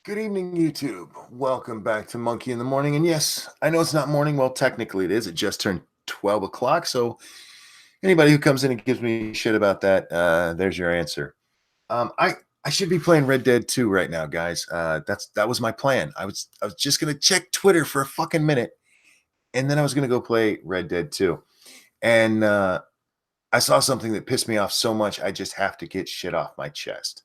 Good evening, YouTube. Welcome back to Monkey in the Morning. And yes, I know it's not morning. Well, technically it is. It just turned 12 o'clock. So anybody who comes in and gives me shit about that, there's your answer. I should be playing Red Dead 2 right now, guys. That was my plan. I was just gonna check Twitter for a fucking minute, and then I was gonna go play Red Dead 2. And I saw something that pissed me off so much. I just have to get shit off my chest.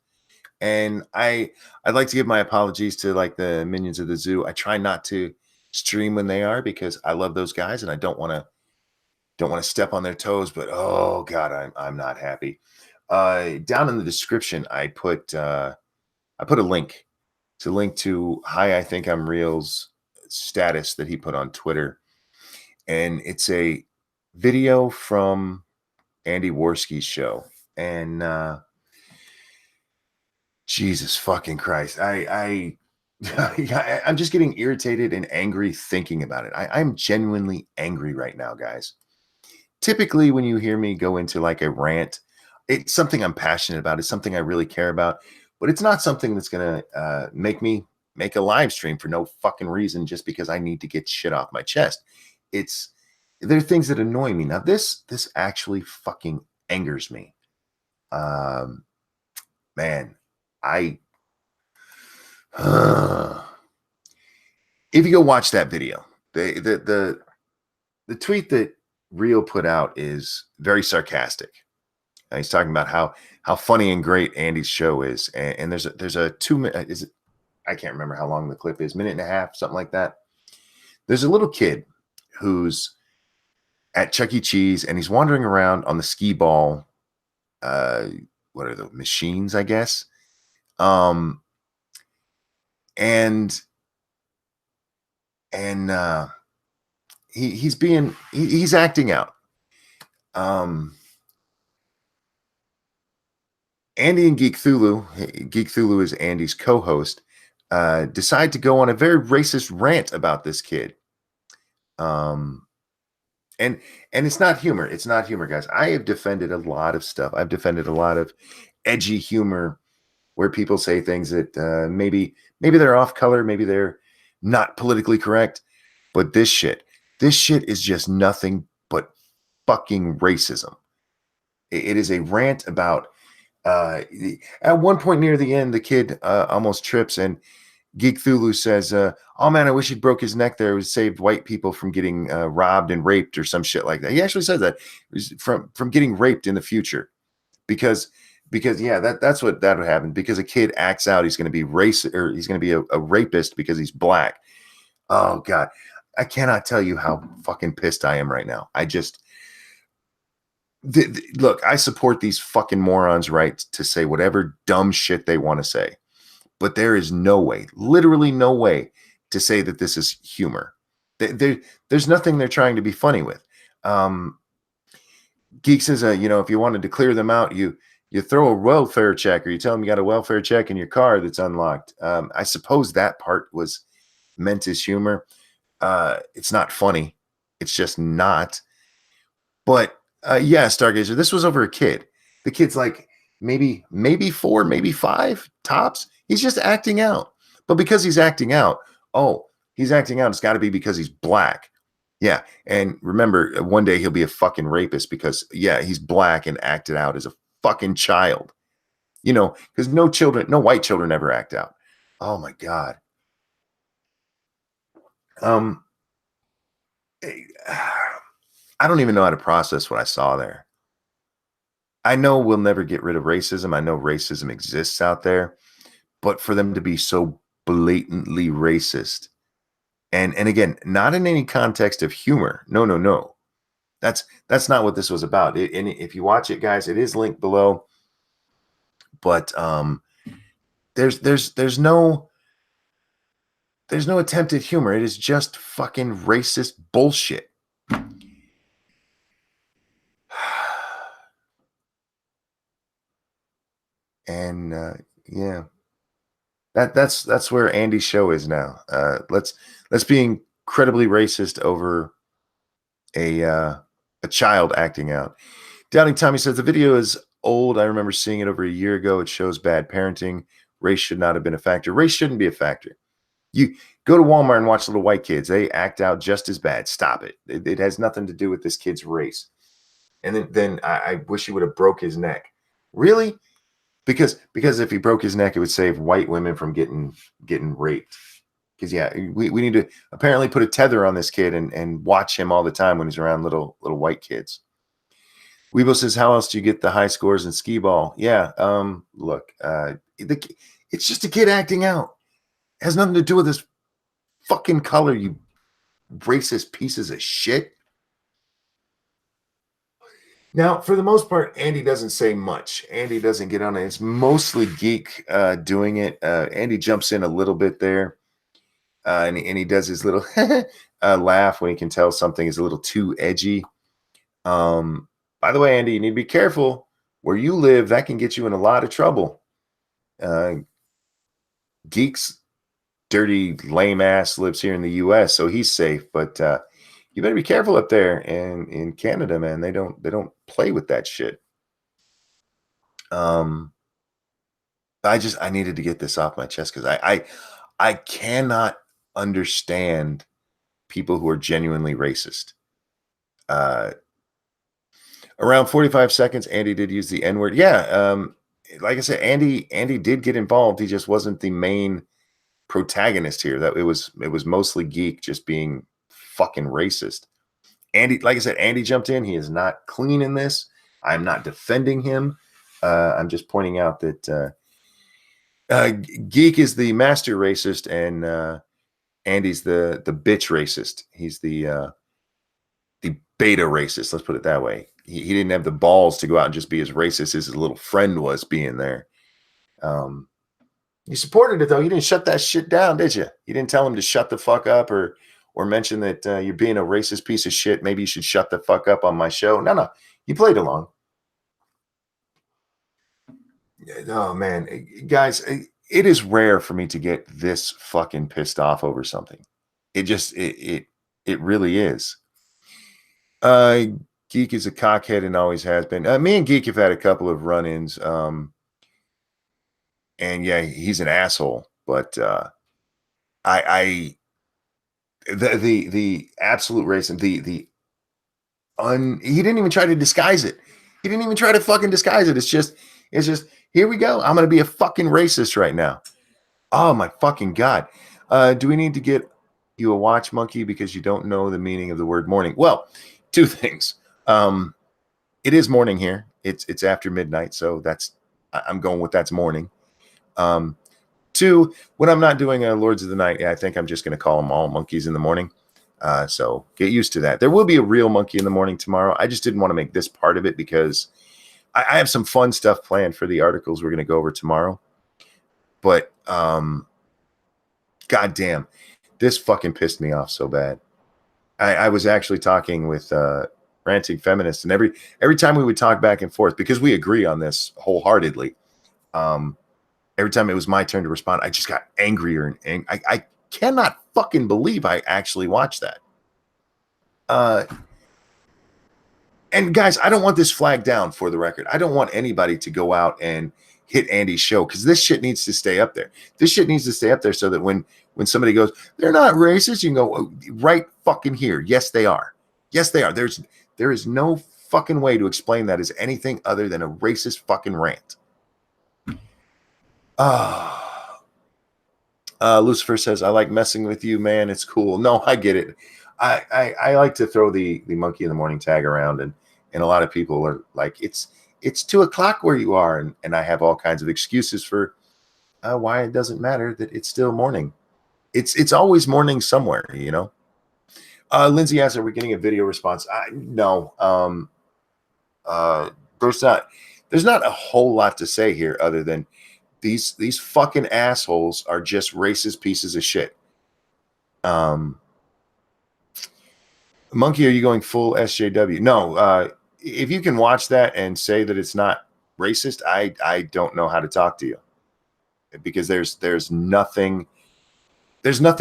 And I'd like to give my apologies to like the minions of the zoo. I try not to stream when they are because I love those guys and I don't want to step on their toes. But oh god, I'm not happy. Down in the description, I put a link. It's a link to Hi, I Think I'm Real's status that he put on Twitter, and it's a video from Andy Worski's show. And Jesus fucking Christ. I'm just getting irritated and angry thinking about it. I'm genuinely angry right now, guys. Typically, when you hear me go into like a rant, it's something I'm passionate about. It's something I really care about, but it's not something that's going to make me make a live stream for no fucking reason just because I need to get shit off my chest. It's There are things that annoy me. Now, this actually fucking angers me. Um, Man, I if you go watch that video, the tweet that Rio put out is very sarcastic. He's talking about how funny and great Andy's show is, and there's a 2 minute is it, I can't remember how long the clip is, minute and a half, something like that. There's a little kid who's at Chuck E. Cheese and he's wandering around on the skee ball. What are the machines? I guess. Um, and and he's acting out. Andy and Geek Thulu is Andy's co-host, decide to go on a very racist rant about this kid. Um, and it's not humor. It's not humor, guys. I have defended a lot of stuff. I've defended a lot of edgy humor where people say things that maybe they're off color, maybe they're not politically correct. But this shit is just nothing but fucking racism. It is a rant about. At one point near the end, the kid almost trips, and Geek Thulu says, "Oh man, I wish he'd broke his neck there. It would saved white people from getting robbed and raped or some shit like that." He actually says that from getting raped in the future, because yeah, that's what that would happen. Because a kid acts out, he's going to be racist or he's going to be a rapist because he's black. Oh god, I cannot tell you how fucking pissed I am right now. I just look, I support these fucking morons' right to say whatever dumb shit they want to say. But there is no way, literally no way, to say that this is humor. There's nothing they're trying to be funny with. Geek says, if you wanted to clear them out, you throw a welfare check, or you tell them you got a welfare check in your car that's unlocked. I suppose that part was meant as humor. It's not funny. It's just not. But yeah, Stargazer, this was over a kid. The kid's like maybe 4, maybe 5 tops. He's just acting out. But because he's acting out, he's acting out. It's got to be because he's black. Yeah. And remember, one day he'll be a fucking rapist because, yeah, he's black and acted out as a fucking child. Because no white children ever act out. Oh my God. I don't even know how to process what I saw there. I know we'll never get rid of racism. I know racism exists out there, but for them to be so blatantly racist, and again, not in any context of humor. No. That's not what this was about. And if you watch it, guys, it is linked below. But there's no attempt at humor. It is just fucking racist bullshit. And yeah, that's where Andy's show is now. Let's be incredibly racist over a child acting out. Doubting Tommy says the video is old. I remember seeing it over a year ago. It shows bad parenting. Race should not have been a factor. Race shouldn't be a factor. You go to Walmart and watch little white kids. They act out just as bad. Stop it. It has nothing to do with this kid's race. And then I wish he would have broke his neck. Really? Because if he broke his neck, it would save white women from getting raped. Because yeah, we need to apparently put a tether on this kid and watch him all the time when he's around little white kids. Weebo says, how else do you get the high scores in skee ball? Yeah, look, it's just a kid acting out. It has nothing to do with his fucking color, you racist pieces of shit. Now, for the most part, Andy doesn't say much. Andy doesn't get on it. It's mostly Geek doing it. Andy jumps in a little bit there, and he does his little laugh when he can tell something is a little too edgy. By the way, Andy, you need to be careful. Where you live, that can get you in a lot of trouble. Geek's dirty, lame ass lives here in the U.S., so he's safe. But you better be careful up there in Canada, man. They don't play with that shit. I needed to get this off my chest because I cannot understand people who are genuinely racist. Around 45 seconds, Andy did use the N-word. Yeah, like I said, Andy did get involved. He just wasn't the main protagonist here. That it was mostly Geek just being fucking racist. Andy, like I said, Andy jumped in. He is not clean in this. I'm not defending him. I'm just pointing out that Geek is the master racist and Andy's the bitch racist. He's the beta racist. Let's put it that way. He didn't have the balls to go out and just be as racist as his little friend was being there. You supported it though. You didn't shut that shit down, did you? You didn't tell him to shut the fuck up or mention that you're being a racist piece of shit. Maybe you should shut the fuck up on my show. No. You played along. Oh man, guys, it is rare for me to get this fucking pissed off over something. It really is. Geek is a cockhead and always has been. Me and Geek have had a couple of run-ins. And yeah, he's an asshole, but the absolute racism, he didn't even try to disguise it. He didn't even try to fucking disguise it. It's just here we go. I'm gonna be a fucking racist right now. Oh my fucking God. Do we need to get you a watch, Monkey, because you don't know the meaning of the word morning? Well, two things. It is morning here. It's after midnight, so I'm going with that's morning. Two, when I'm not doing Lords of the Night, I think I'm just going to call them all monkeys in the morning. So get used to that. There will be a real monkey in the morning tomorrow. I just didn't want to make this part of it because I have some fun stuff planned for the articles we're going to go over tomorrow. But goddamn, this fucking pissed me off so bad. I was actually talking with Ranting Feminist, and every time we would talk back and forth, because we agree on this wholeheartedly, every time it was my turn to respond, I just got angrier and I cannot fucking believe I actually watched that. And guys, I don't want this flag down, for the record. I don't want anybody to go out and hit Andy's show, because this shit needs to stay up there. This shit needs to stay up there so that when somebody goes, they're not racist, you can go, oh, right fucking here. Yes, they are. Yes, they are. There is no fucking way to explain that as anything other than a racist fucking rant. Lucifer says, I like messing with you, man. It's cool. No, I get it. I like to throw the monkey in the morning tag around, and a lot of people are like, it's 2:00 where you are, and I have all kinds of excuses for why it doesn't matter that it's still morning. It's always morning somewhere, you know. Lindsay asks, are we getting a video response? No. There's not a whole lot to say here other than these fucking assholes are just racist pieces of shit. Monkey, are you going full SJW? No. If you can watch that and say that it's not racist, I don't know how to talk to you, because there's nothing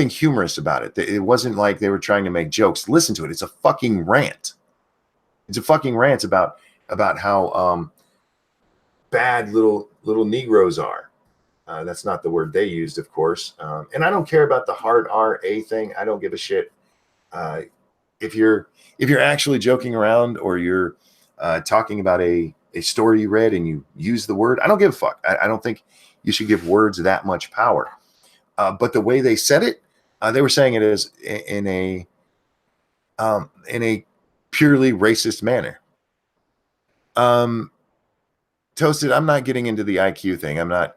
humorous about it. It wasn't like they were trying to make jokes. Listen to it. It's a fucking rant. It's a fucking rant about how bad little Negroes are. That's not the word they used, of course. And I don't care about the hard R-A thing. I don't give a shit. Uh, if you're actually joking around, or you're talking about a story you read and you use the word, I don't give a fuck. I don't think you should give words that much power. But the way they said it, they were saying it as in a purely racist manner. Toasted, I'm not getting into the IQ thing. I'm not.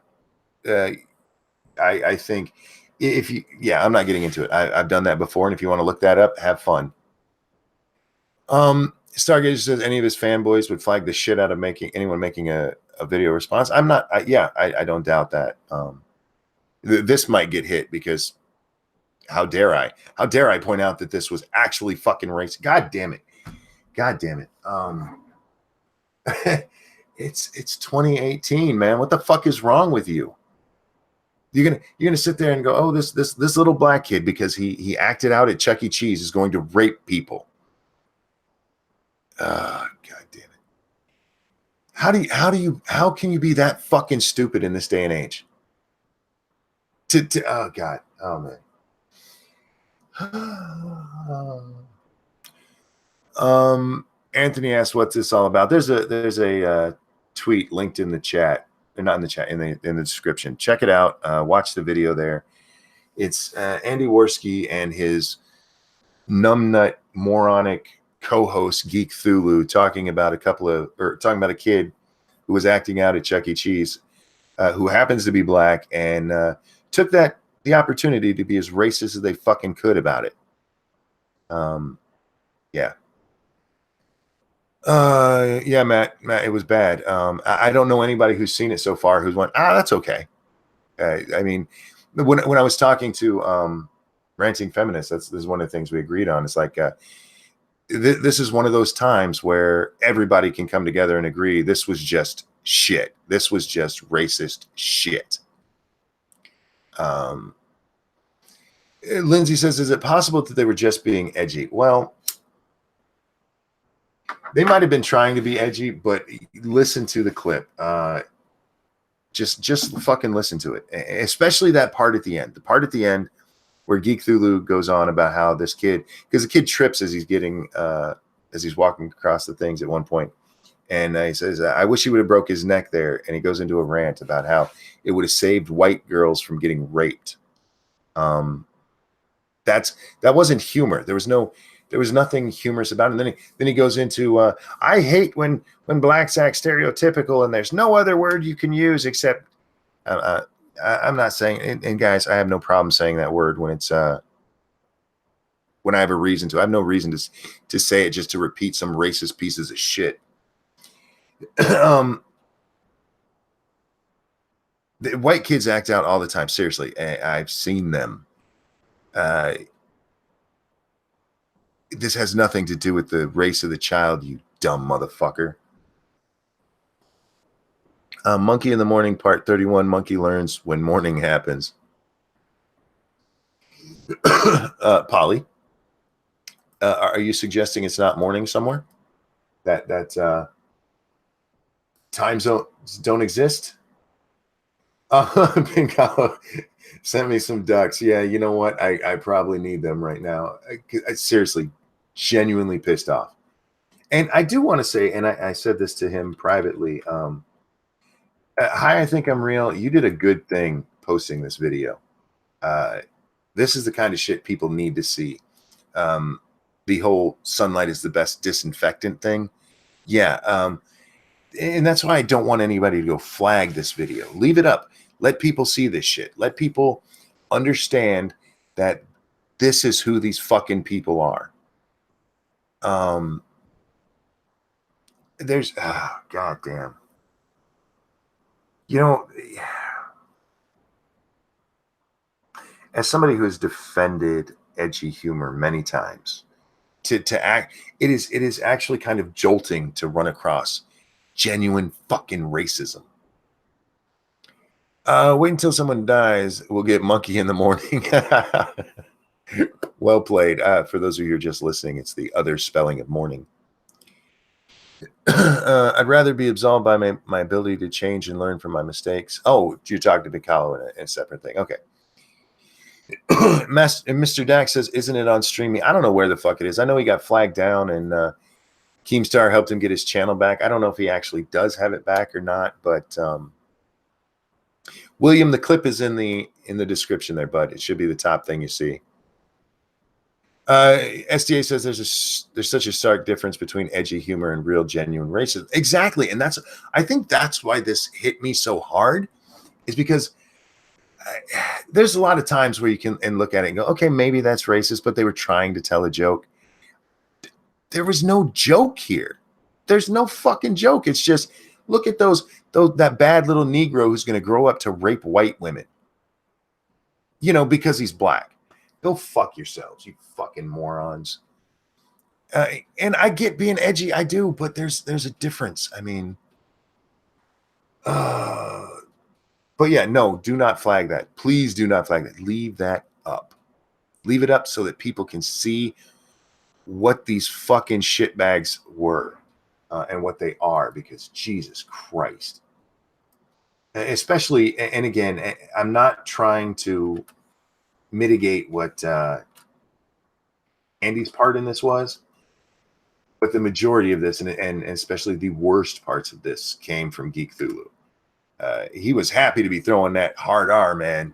I think if you, yeah, I'm not getting into it. I've done that before, and if you want to look that up, have fun. Stargazer says any of his fanboys would flag the shit out of anyone making a video response. I'm not. I don't doubt that. This might get hit because how dare I? How dare I point out that this was actually fucking racist? God damn it! God damn it! It's 2018, man. What the fuck is wrong with you? You're gonna sit there and go, oh, this little black kid, because he acted out at Chuck E. Cheese, is going to rape people. God damn it! How can you be that fucking stupid in this day and age? Oh God, oh man. Anthony asked, "What's this all about?" There's a tweet linked in the chat, or not in the chat, in the description. Check it out. Watch the video there. It's Andy Worski and his numbnut moronic co-host Geek Thulu talking about a kid who was acting out at Chuck E. Cheese, who happens to be black, and took the opportunity to be as racist as they fucking could about it. Yeah. Yeah, Matt, it was bad. I don't know anybody who's seen it so far who's went, that's okay. I mean, when I was talking to Ranting Feminists, this is one of the things we agreed on. It's like, this is one of those times where everybody can come together and agree this was just shit. This was just racist shit. Lindsay says, is it possible that they were just being edgy? Well, they might have been trying to be edgy, but listen to the clip. Just fucking listen to it, especially that part at the end. The part at the end where Geek Thulu goes on about how this kid, because the kid trips as he's walking across the things at one point, and he says, "I wish he would have broke his neck there," and he goes into a rant about how it would have saved white girls from getting raped. That wasn't humor. There was nothing humorous about it. And then he goes into, I hate when blacks act stereotypical and there's no other word you can use except, I'm not saying, and guys, I have no problem saying that word when it's, when I have a reason to. I have no reason to say it just to repeat some racist pieces of shit. The white kids act out all the time. Seriously, I've seen them. This has nothing to do with the race of the child, you dumb motherfucker. Monkey in the Morning, part 31. Monkey learns when morning happens. Polly, are you suggesting it's not morning somewhere? That time zones don't exist? Pinkalo sent me some ducks. Yeah, you know what? I probably need them right now. I seriously, genuinely pissed off. And I do want to say, and I said this to him privately, hi, I think I'm real. You did a good thing posting this video. This is the kind of shit people need to see. The whole sunlight is the best disinfectant thing. Yeah. And that's why I don't want anybody to go flag this video. Leave it up. Let people see this shit. Let people understand that this is who these fucking people are. There's, goddamn. You know, as somebody who has defended edgy humor many times, to act, it is actually kind of jolting to run across genuine fucking racism. Wait until someone dies. We'll get Monkey in the Morning. Well played. For those of you who are just listening, it's the other spelling of morning. I'd rather be absolved by my ability to change and learn from my mistakes. Oh, you talked to Bicalo in a separate thing. Okay. Mr. Dax says, isn't it on streaming? I don't know where the fuck it is. I know he got flagged down and Keemstar helped him get his channel back. I don't know if he actually does have it back or not, but William, the clip is in the description there, bud. It should be the top thing you see. SDA says there's such a stark difference between edgy humor and real genuine racism. Exactly, and I think that's why this hit me so hard, is because there's a lot of times where you can look at it and go, okay, maybe that's racist, but they were trying to tell a joke. There was no joke here. There's no fucking joke. It's just look at that bad little Negro who's going to grow up to rape white women. Because he's black. Go fuck yourselves, you fucking morons. And I get being edgy, I do, but there's a difference. I mean, but yeah, no, do not flag that. Please do not flag that. Leave that up. Leave it up so that people can see what these fucking shitbags were and what they are, because Jesus Christ. Especially, and again, I'm not trying to mitigate what Andy's part in this was, but the majority of this, and especially the worst parts of this, came from Geek Thulu. He was happy to be throwing that hard R, man.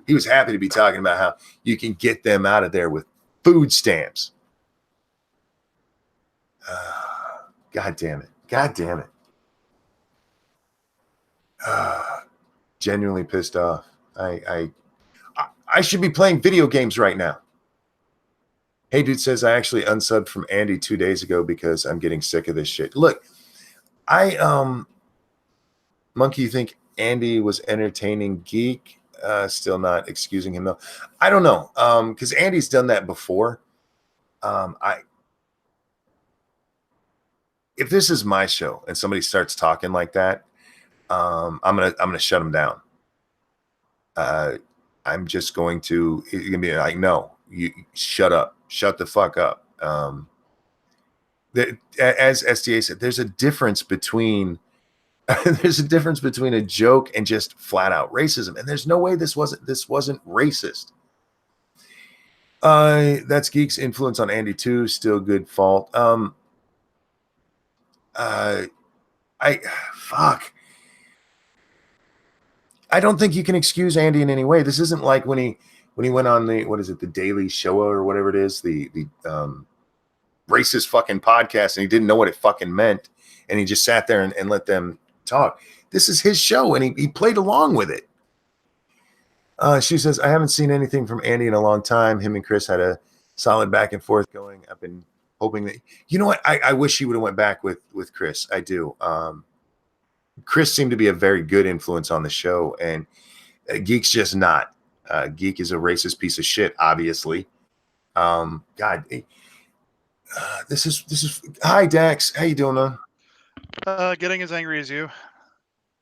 He was happy to be talking about how you can get them out of there with food stamps. God damn it. God damn it. Genuinely pissed off. I should be playing video games right now. Hey Dude says, I actually unsubbed from Andy 2 days ago because I'm getting sick of this shit. Look, Monkey, you think Andy was entertaining Geek? Still not excusing him though. I don't know. Because Andy's done that before. If this is my show and somebody starts talking like that, I'm gonna shut them down. I'm just going to be like, no, you shut up, shut the fuck up. As SDA said, there's a difference between a joke and just flat out racism, and there's no way this wasn't racist. That's Geek's influence on Andy too. Still good fault. I don't think you can excuse Andy in any way. This isn't like when he went on the Daily Show or whatever it is, the racist fucking podcast, and he didn't know what it fucking meant, and he just sat there and let them talk. This is his show, and he played along with it. She says, I haven't seen anything from Andy in a long time. Him and Chris had a solid back and forth going. I've been hoping that, you know what? I wish he would have went back with Chris. I do. Chris seemed to be a very good influence on the show, and Geek's just not. Geek is a racist piece of shit, obviously. God, this is. Hi, Dax. How you doing, man? Getting as angry as you.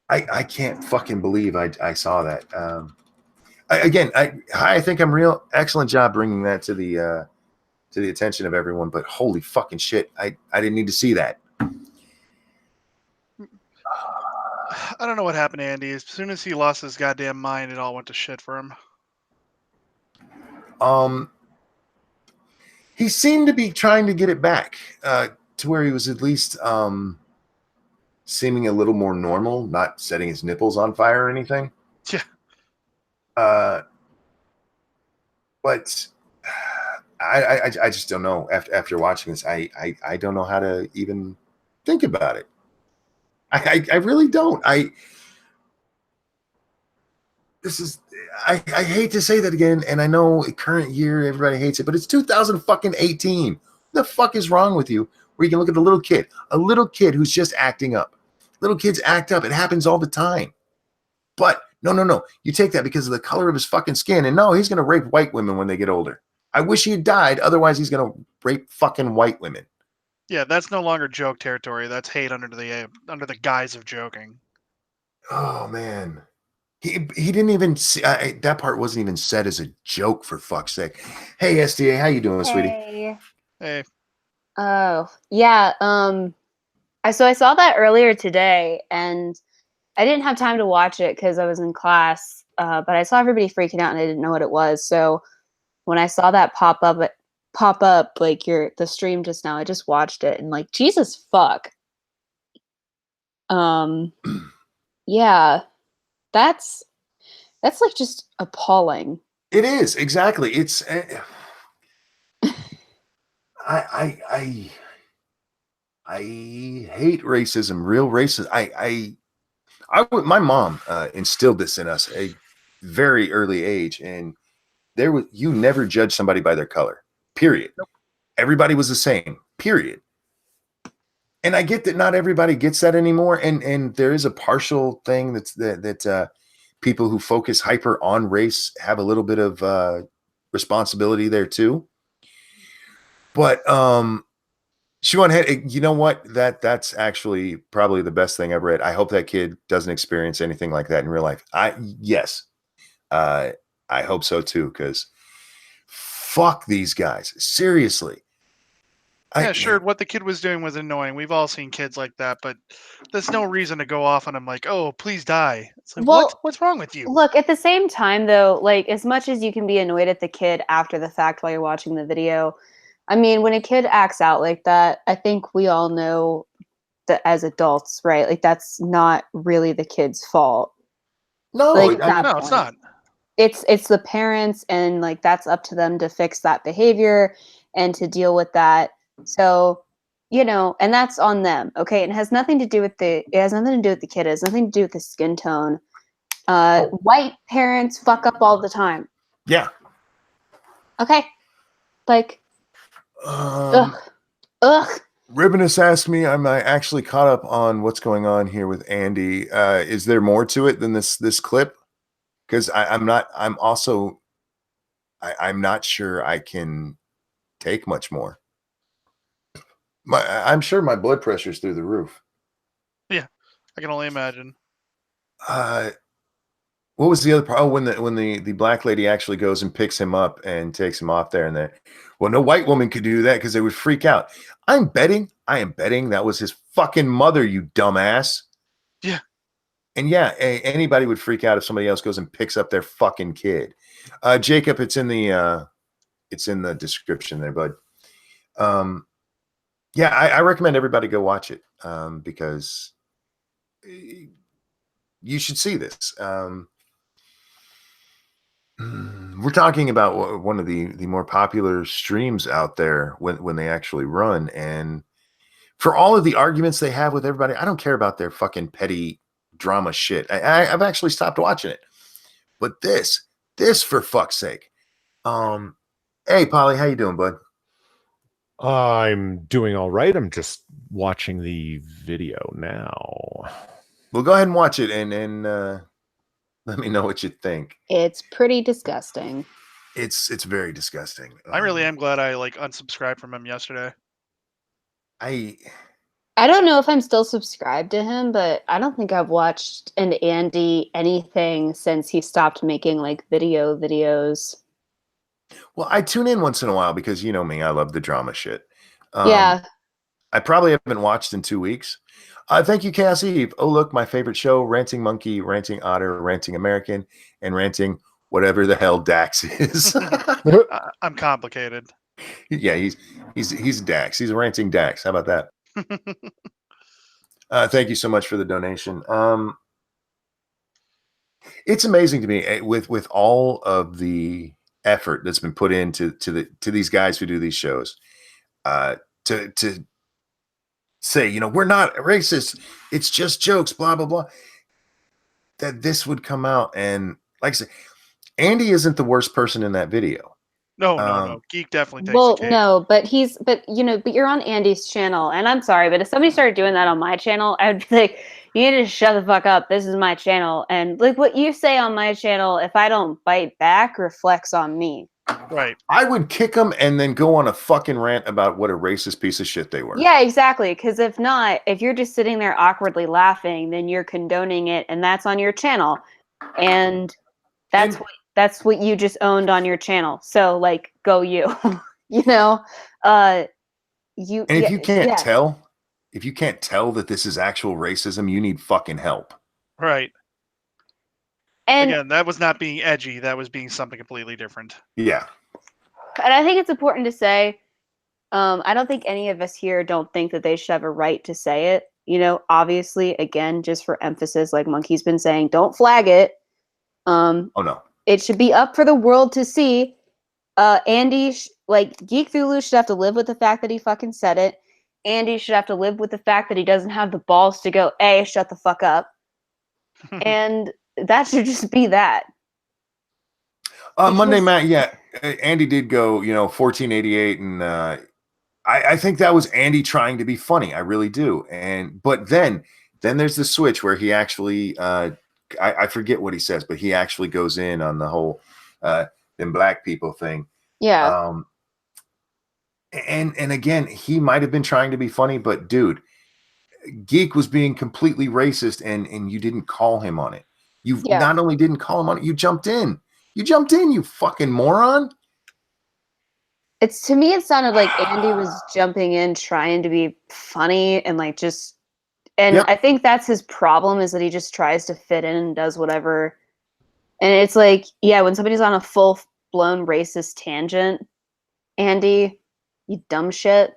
I can't fucking believe I saw that. I think I'm real. Excellent job bringing that to the attention of everyone. But holy fucking shit, I didn't need to see that. I don't know what happened to Andy. As soon as he lost his goddamn mind, it all went to shit for him. He seemed to be trying to get it back to where he was at least seeming a little more normal, not setting his nipples on fire or anything. Yeah. But I just don't know. After watching this, I don't know how to even think about it. I really don't. I hate to say that again, and I know current year everybody hates it, but it's 2018. What the fuck is wrong with you? Where you can look at a little kid who's just acting up. Little kids act up. It happens all the time. But no. You take that because of the color of his fucking skin, and no, he's gonna rape white women when they get older. I wish he had died. Otherwise, he's gonna rape fucking white women. Yeah, that's no longer joke territory. That's hate under the guise of joking. Oh man, he didn't even see that part. Wasn't even said as a joke, for fuck's sake. Hey SDA, how you doing, sweetie? Hey. Oh yeah. So I saw that earlier today, and I didn't have time to watch it because I was in class. But I saw everybody freaking out, and I didn't know what it was. So when I saw that pop up like the stream just now, I just watched it and like Jesus fuck. Um, yeah, that's like just appalling. It is exactly. It's I I hate racism, real racism. My mom instilled this in us at a very early age, and you never judge somebody by their color. Period. Nope. Everybody was the same. Period. And I get that not everybody gets that anymore, and there is a partial thing that people who focus hyper on race have a little bit of responsibility there too. But she went ahead. You know what? That's actually probably the best thing I've read. I hope that kid doesn't experience anything like that in real life. Yes, I hope so too. Because fuck these guys. Seriously. Yeah, sure. What the kid was doing was annoying. We've all seen kids like that, but there's no reason to go off on them like, "Oh, please die." It's like, Well, what's wrong with you? Look, at the same time though, like as much as you can be annoyed at the kid after the fact while you're watching the video, I mean, when a kid acts out like that, I think we all know that as adults, right? Like that's not really the kid's fault. No, Like at that No, it's point. not. It's the parents, and like that's up to them to fix that behavior and to deal with that. So, and that's on them. Okay. And it has nothing to do with the kid. It has nothing to do with the skin tone. White parents fuck up all the time. Yeah. Okay. Like, ugh. Ribbonus asked me, am I actually caught up on what's going on here with Andy? Is there more to it than this clip? Because I'm not. I'm not sure I can take much more. I'm sure my blood pressure's through the roof. Yeah, I can only imagine. What was the other part? Oh, when the black lady actually goes and picks him up and takes him off there, and then, well, no white woman could do that because they would freak out. I am betting that was his fucking mother, you dumbass. Yeah. And yeah, anybody would freak out if somebody else goes and picks up their fucking kid. Jacob, it's in the description there, bud. Yeah, I recommend everybody go watch it because you should see this. We're talking about one of the more popular streams out there when they actually run, and for all of the arguments they have with everybody, I don't care about their fucking petty drama shit. I've actually stopped watching it. But this for fuck's sake. Hey Polly, how you doing, bud? I'm doing all right. I'm just watching the video now. Well, go ahead and watch it and let me know what you think. It's pretty disgusting. It's very disgusting. I really am glad I like unsubscribed from him yesterday. I don't know if I'm still subscribed to him, but I don't think I've watched an Andy anything since he stopped making like videos. Well, I tune in once in a while because you know me, I love the drama shit. Yeah. I probably haven't watched in 2 weeks. Thank you, Cassie. Oh, look, my favorite show, Ranting Monkey, Ranting Otter, Ranting American, and Ranting whatever the hell Dax is. I'm complicated. Yeah, he's Dax. He's a Ranting Dax. How about that? Thank you so much for the donation. It's amazing to me with all of the effort that's been put into these guys who do these shows to say, we're not racist, it's just jokes, blah blah blah, that this would come out. And like I said, Andy isn't the worst person in that video. No. Geek definitely takes Well, the cake. no, but you're on Andy's channel, and I'm sorry, but if somebody started doing that on my channel, I'd be like, you need to shut the fuck up. This is my channel, and like what you say on my channel, if I don't bite back, reflects on me. Right. I would kick them and then go on a fucking rant about what a racist piece of shit they were. Yeah, exactly. Because if not, if you're just sitting there awkwardly laughing, then you're condoning it, and that's on your channel, and that's what you just owned on your channel. So like, go you. And if you can't tell, if you can't tell that this is actual racism, you need fucking help. Right. And again, that was not being edgy. That was being something completely different. Yeah. And I think it's important to say, I don't think any of us here don't think that they should have a right to say it. You know, obviously, again, just for emphasis, like Monkey's been saying, don't flag it. Oh no. It should be up for the world to see. Andy, Geek Thulu should have to live with the fact that he fucking said it. Andy should have to live with the fact that he doesn't have the balls to go, hey, shut the fuck up. And that should just be that. Monday, Matt, yeah, Andy did go, 1488, and I think that was Andy trying to be funny. I really do. But then there's the switch where he actually, I forget what he says, but he actually goes in on the whole them black people thing. Yeah. And again, he might have been trying to be funny, but dude, Geek was being completely racist, and you didn't call him on it. You not only didn't call him on it, you jumped in. You fucking moron. To me, it sounded like Andy was jumping in, trying to be funny and Yep. I think that's his problem, is that he just tries to fit in and does whatever. And it's like, yeah, when somebody's on a full blown racist tangent, Andy, you dumb shit.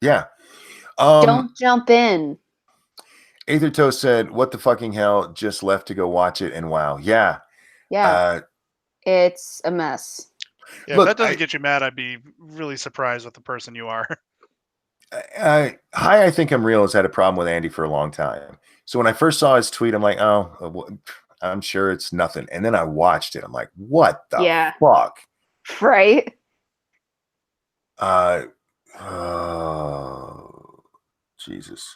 Yeah. Don't jump in. Aethertoe said, what the fucking hell, just left to go watch it, and wow. Yeah. Yeah. It's a mess. Yeah, look, if that doesn't get you mad, I'd be really surprised with the person you are. I think I'm real has had a problem with Andy for a long time. So when I first saw his tweet, I'm like, oh, I'm sure it's nothing. And then I watched it. I'm like, what the fuck? Right. Oh, Jesus.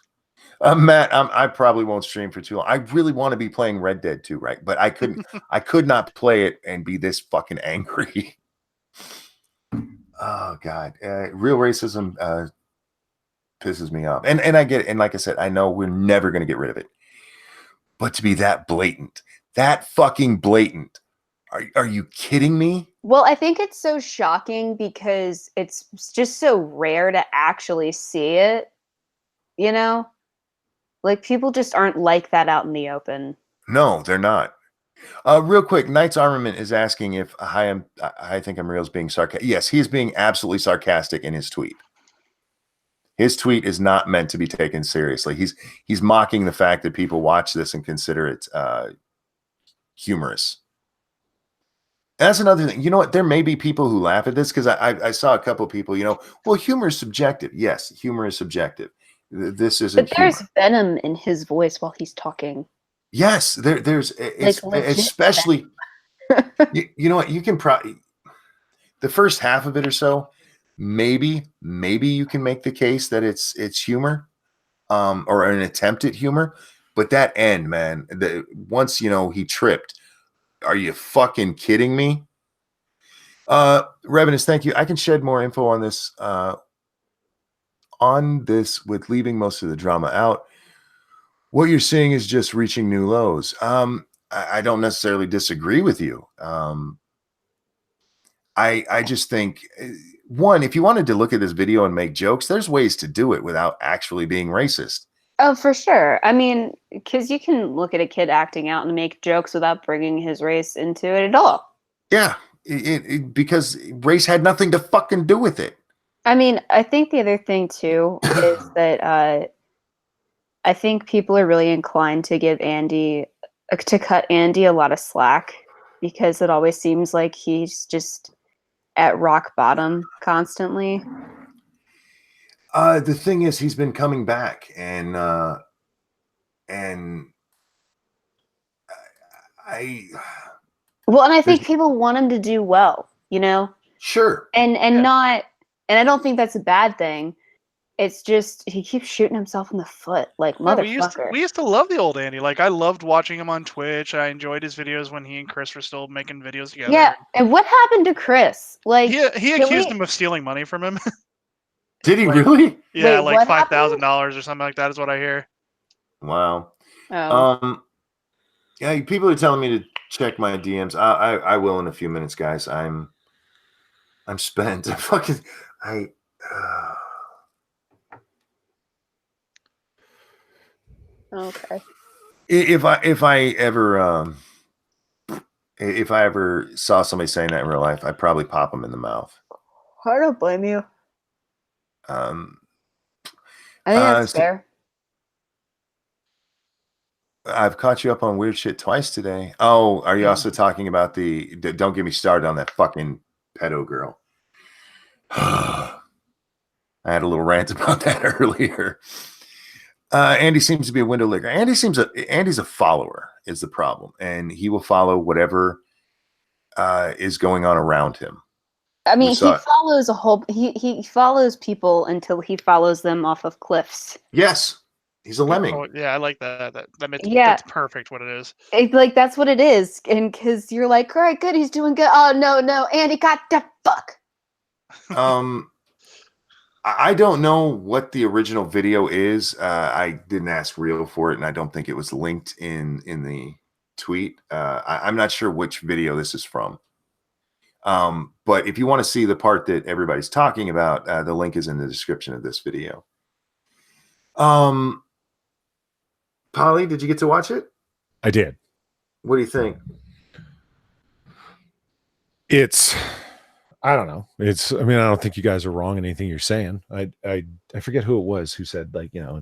Matt, I probably won't stream for too long. I really want to be playing Red Dead 2, right? But I couldn't. I could not play it and be this fucking angry. Oh God, real racism pisses me off, and I get it. And like I said, I know we're never going to get rid of it, but to be that blatant, that fucking blatant, are you kidding me? Well, I think it's so shocking because it's just so rare to actually see it. You know, like people just aren't like that out in the open. No, they're not. Real quick, Knight's Armament is asking if I think I'm real's being sarcastic. Yes, he is being absolutely sarcastic in his tweet. His tweet is not meant to be taken seriously. He's mocking the fact that people watch this and consider it humorous. That's another thing. You know what? There may be people who laugh at this because I saw a couple of people, well, humor is subjective. Yes, humor is subjective. This isn't. But there's venom in his voice while he's talking. Yes, there's especially. you know what? You can probably the first half of it or so. Maybe you can make the case that it's humor, or an attempt at humor. But that end, man, once he tripped. Are you fucking kidding me? Revenus, thank you. I can shed more info on this with leaving most of the drama out. What you're seeing is just reaching new lows. I don't necessarily disagree with you. I just think, one, if you wanted to look at this video and make jokes, there's ways to do it without actually being racist. Oh, for sure. I mean, because you can look at a kid acting out and make jokes without bringing his race into it at all. Yeah, because race had nothing to fucking do with it. I mean, I think the other thing, too, is that I think people are really inclined to cut Andy a lot of slack, because it always seems like he's just at rock bottom constantly. The thing is, he's been coming back, and I think people want him to do well, Sure. And I don't think that's a bad thing. It's just he keeps shooting himself in the foot, like motherfucker. We used to love the old Andy. Like, I loved watching him on Twitch. I enjoyed his videos when he and Chris were still making videos together. Yeah, and what happened to Chris? Like, he accused him of stealing money from him. Did he really? Yeah, like $5,000 or something like that is what I hear. Wow. Oh. Yeah, people are telling me to check my DMs. I will in a few minutes, guys. I'm spent. Okay. If I ever saw somebody saying that in real life, I'd probably pop them in the mouth. I don't blame you. Um, I think that's so fair. I've caught you up on weird shit twice today. Oh, are you also talking about don't get me started on that fucking pedo girl. I had a little rant about that earlier. Andy seems to be a window licker. Andy's a follower is the problem, and he will follow whatever is going on around him. I mean, he follows he follows people until he follows them off of cliffs. Yes, he's a lemming. Oh, yeah, I like that. Yeah. That's perfect. What it is. It's like that's what it is, and because you're like, all right, good, he's doing good. Oh no, Andy got the fuck. I don't know what the original video is. I didn't ask Real for it, and I don't think it was linked in the tweet. I'm not sure which video this is from. But if you want to see the part that everybody's talking about, the link is in the description of this video. Polly, did you get to watch it? I did. What do you think? I don't know. I don't think you guys are wrong in anything you're saying. I forget who it was who said, like, you know,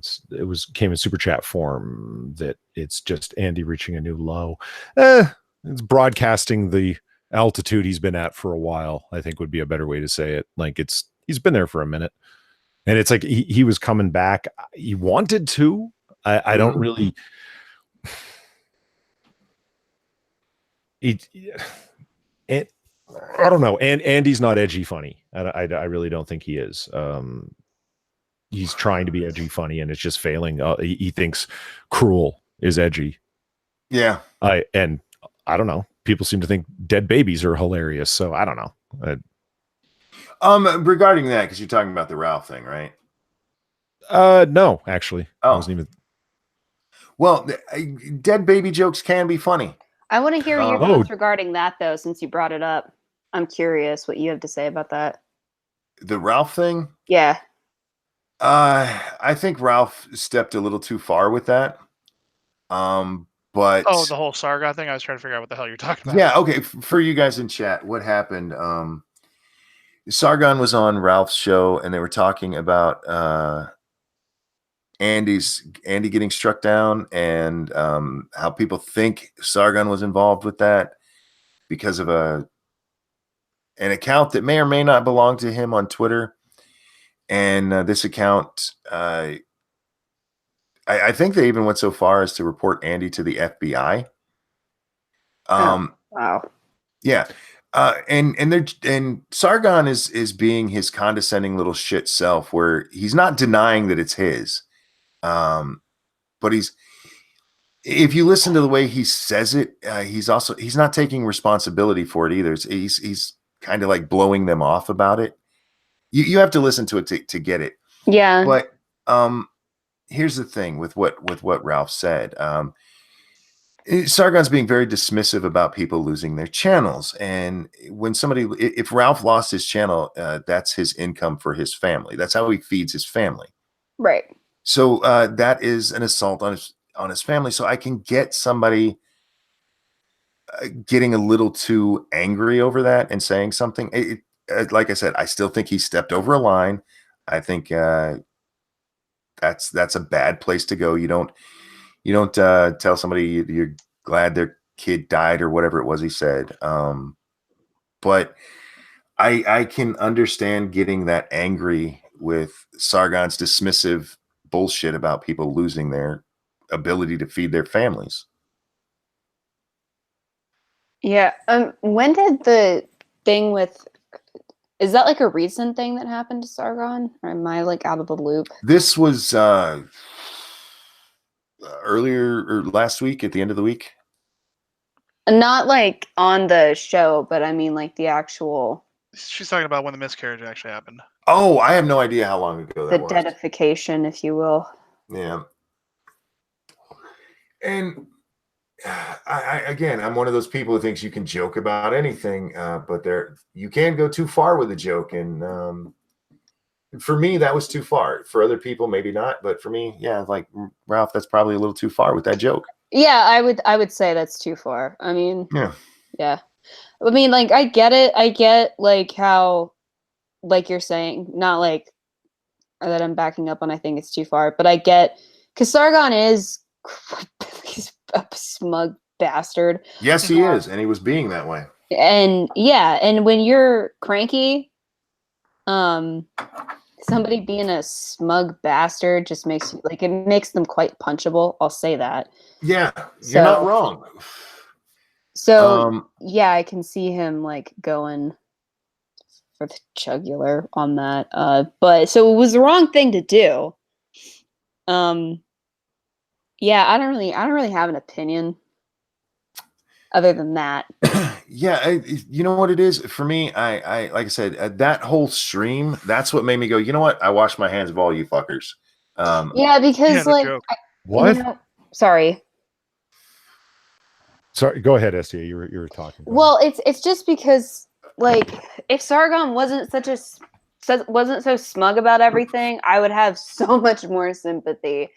came in super chat form that it's just Andy reaching a new low. It's broadcasting the altitude he's been at for a while, I think would be a better way to say it. Like he's been there for a minute. And it's like he was coming back. He wanted to. I don't really I don't know. And Andy's not edgy funny. I really don't think he is. He's trying to be edgy funny, and it's just failing. He thinks cruel is edgy. Yeah. I don't know. People seem to think dead babies are hilarious. So I don't know. Regarding that, because you're talking about the Ralph thing, right? No, actually. Oh. I wasn't even. Well, dead baby jokes can be funny. I want to hear your thoughts regarding that, though, since you brought it up. I'm curious what you have to say about that. The Ralph thing? Yeah. I think Ralph stepped a little too far with that. But the whole Sargon thing. I was trying to figure out what the hell you're talking about. Yeah, okay. For you guys in chat, what happened? Sargon was on Ralph's show, and they were talking about Andy getting struck down, and how people think Sargon was involved with that because of an account that may or may not belong to him on Twitter. And this account, I think they even went so far as to report Andy to the FBI. Wow. Yeah. And Sargon is being his condescending little shit self, where he's not denying that it's his. But if you listen to the way he says it, he's not taking responsibility for it either. He's kind of like blowing them off about it. You have to listen to it to get it. Yeah. But here's the thing with what Ralph said. Sargon's being very dismissive about people losing their channels. And if Ralph lost his channel, that's his income for his family. That's how he feeds his family. Right. So that is an assault on his family. So I can get somebody getting a little too angry over that and saying something. Like I said, I still think he stepped over a line. I think that's a bad place to go. You don't tell somebody you're glad their kid died or whatever it was he said. But I can understand getting that angry with Sargon's dismissive bullshit about people losing their ability to feed their families. Yeah. When did the thing is that like a recent thing that happened to Sargon, or am I like out of the loop? This was earlier or last week, at the end of the week. Not like on the show, but I mean like the actual. She's talking about when the miscarriage actually happened. Oh, I have no idea how long ago that was. The dedication, if you will. Yeah. And I'm one of those people who thinks you can joke about anything, but you can go too far with a joke. And For me, that was too far. For other people, maybe not. But for me, yeah, like Ralph, that's probably a little too far with that joke. Yeah, I would say that's too far. I mean, Yeah. yeah. I mean, like, I get it. I get, like, how, like you're saying, not like that I'm backing up on I think it's too far, but I get, because Sargon is he's a smug bastard. Yes, he is, and he was being that way. And yeah, and when you're cranky, somebody being a smug bastard just makes you, like, it makes them quite punchable. I'll say that. Yeah, you're not wrong. So yeah, I can see him like going for the jugular on that. But so it was the wrong thing to do. Yeah, I don't really have an opinion other than that. Yeah, you know what it is for me. I like I said, that whole stream. That's what made me go. You know what? I wash my hands of all you fuckers. Yeah, because no like, joke. What? You know, sorry. Sorry, go ahead, STA. You were talking. Well, it's just because, like, if Sargon wasn't wasn't so smug about everything, I would have so much more sympathy.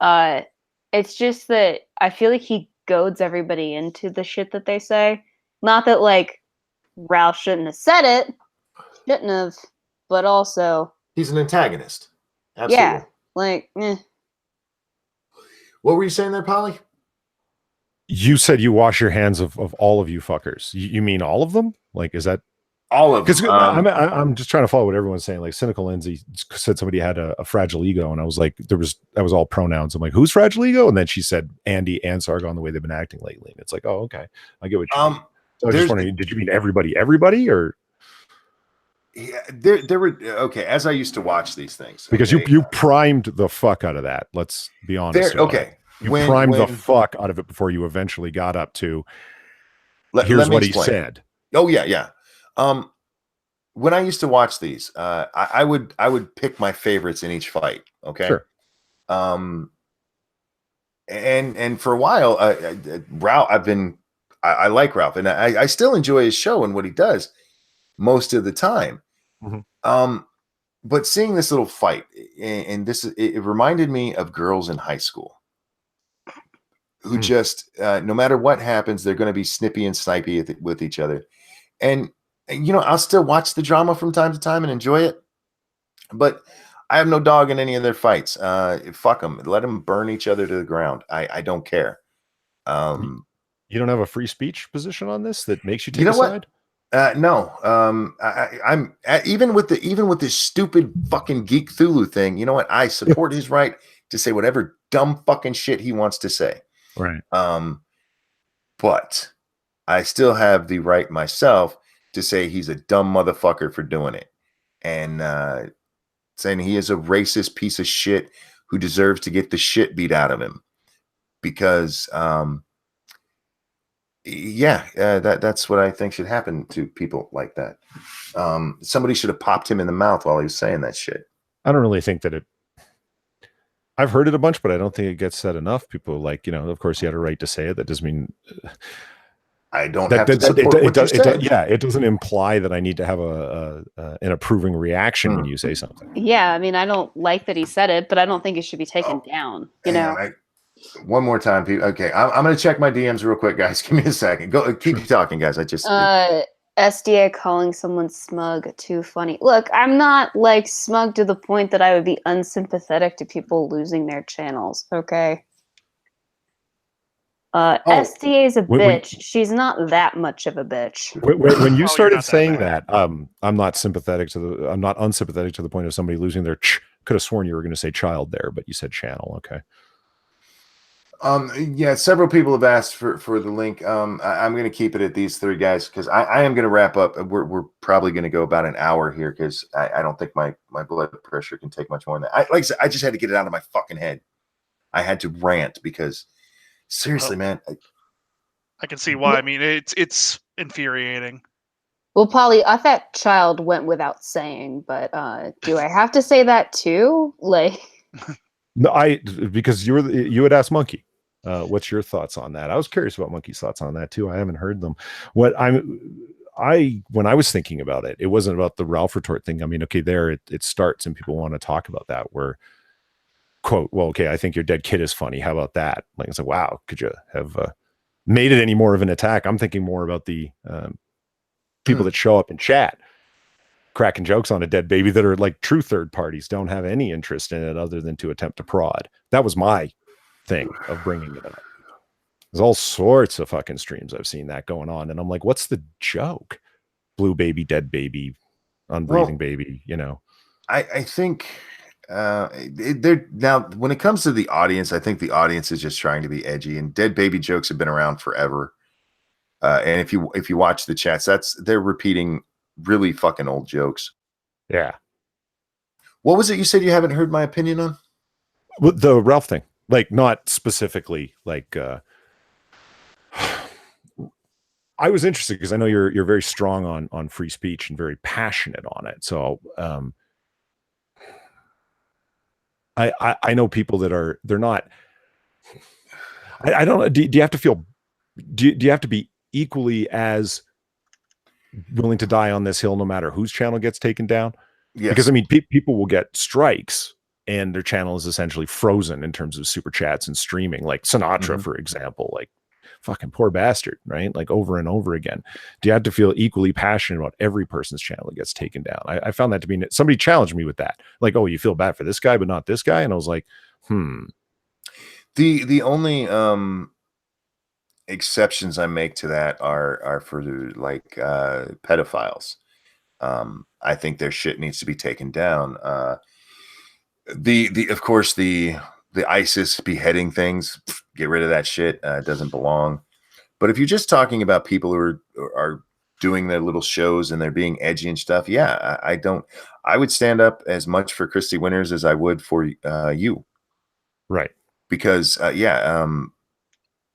It's just that I feel like he goads everybody into the shit that they say. Not that, like, Ralph shouldn't have said it, shouldn't have, but also he's an antagonist. Absolutely. Yeah, like, What were you saying there, Polly? You said you wash your hands of all of you fuckers. You mean all of them? Like, is that all of them? Because I'm just trying to follow what everyone's saying. Like, Cynical Lindsay said somebody had a fragile ego, and I was like, that was all pronouns. I'm like, who's fragile ego? And then she said Andy and Sargon, the way they've been acting lately. And it's like, oh, okay, I get what you mean. So I was just wondering, did you mean everybody, or? Yeah, there were okay. As I used to watch these things, because you primed the fuck out of that. Let's be honest. Okay, you primed the fuck out of it before you eventually got up to. Here's what he said. Oh yeah. When I used to watch these, I would pick my favorites in each fight. Okay. Sure. And for a while, Ralph, I like Ralph, and I still enjoy his show and what he does most of the time. Mm-hmm. But seeing this little fight, and it reminded me of girls in high school who just, no matter what happens, they're going to be snippy and snipey with each other. And, you know, I'll still watch the drama from time to time and enjoy it, but I have no dog in any of their fights. Fuck them. Let them burn each other to the ground. I don't care. You don't have a free speech position on this that makes you take a side? No. I'm even with this stupid fucking Geek Thulu thing. You know what? I support his right to say whatever dumb fucking shit he wants to say. Right. But I still have the right myself to say he's a dumb motherfucker for doing it, and saying he is a racist piece of shit who deserves to get the shit beat out of him. Because that's what I think should happen to people like that. Somebody should have popped him in the mouth while he was saying that shit. I don't really think that it. I've heard it a bunch, but I don't think it gets said enough. People like, you know, of course, he had a right to say it. That doesn't mean I don't have to support what you said. It doesn't imply that I need to have an approving reaction when you say something. Yeah, I mean, I don't like that he said it, but I don't think it should be taken down. You know. One more time, people. Okay, I'm going to check my DMs real quick, guys. Give me a second. Go, keep talking, guys. I just SDA calling someone smug too funny. Look, I'm not like smug to the point that I would be unsympathetic to people losing their channels. Okay. SDA is a bitch. She's not that much of a bitch. When you started saying that, I'm not unsympathetic to the point of somebody losing their. Could have sworn you were going to say child there, but you said channel. Okay. Yeah, several people have asked for the link. I'm going to keep it at these three guys because I am going to wrap up. We're probably going to go about an hour here because I don't think my blood pressure can take much more than that. Like I said, I just had to get it out of my fucking head. I had to rant because seriously, man. I can see why. I mean, it's infuriating. Well, Polly, I thought child went without saying, but do I have to say that too? Like, no, because you had asked Monkey. What's your thoughts on that? I was curious about Monkey's thoughts on that too. I haven't heard them. when I was thinking about it, it wasn't about the Ralph retort thing. I mean, okay, there it starts and people want to talk about that where, quote, well, okay, I think your dead kid is funny. How about that? Like, it's like, wow, could you have made it any more of an attack? I'm thinking more about the people that show up in chat cracking jokes on a dead baby that are like true third parties, don't have any interest in it other than to attempt to prod. That was my thing of bringing it up. There's all sorts of fucking streams I've seen that going on, and I'm like, what's the joke? Blue baby, dead baby, unbreathing baby, you know. I think they're now when it comes to the audience, I think the audience is just trying to be edgy, and dead baby jokes have been around forever. And if you watch the chats, they're repeating really fucking old jokes. Yeah. What was it you said you haven't heard my opinion on? With the Ralph thing, like not specifically like I was interested because I know you're very strong on free speech and very passionate on it. So I know people that they're not. I don't know. Do you have to feel? Do you have to be equally as willing to die on this hill, no matter whose channel gets taken down? Yes. Because I mean, people will get strikes and their channel is essentially frozen in terms of super chats and streaming. Like Sinatra, for example, like fucking poor bastard, right? Like over and over again. Do you have to feel equally passionate about every person's channel that gets taken down? I found that to be, somebody challenged me with that. Like, oh, you feel bad for this guy, but not this guy. And I was like, The only exceptions I make to that are for like pedophiles. I think their shit needs to be taken down. Of course the ISIS beheading things, get rid of that shit. It doesn't belong. But if you're just talking about people who are doing their little shows and they're being edgy and stuff, yeah, I would stand up as much for Christy Winters as I would for you. Right. Because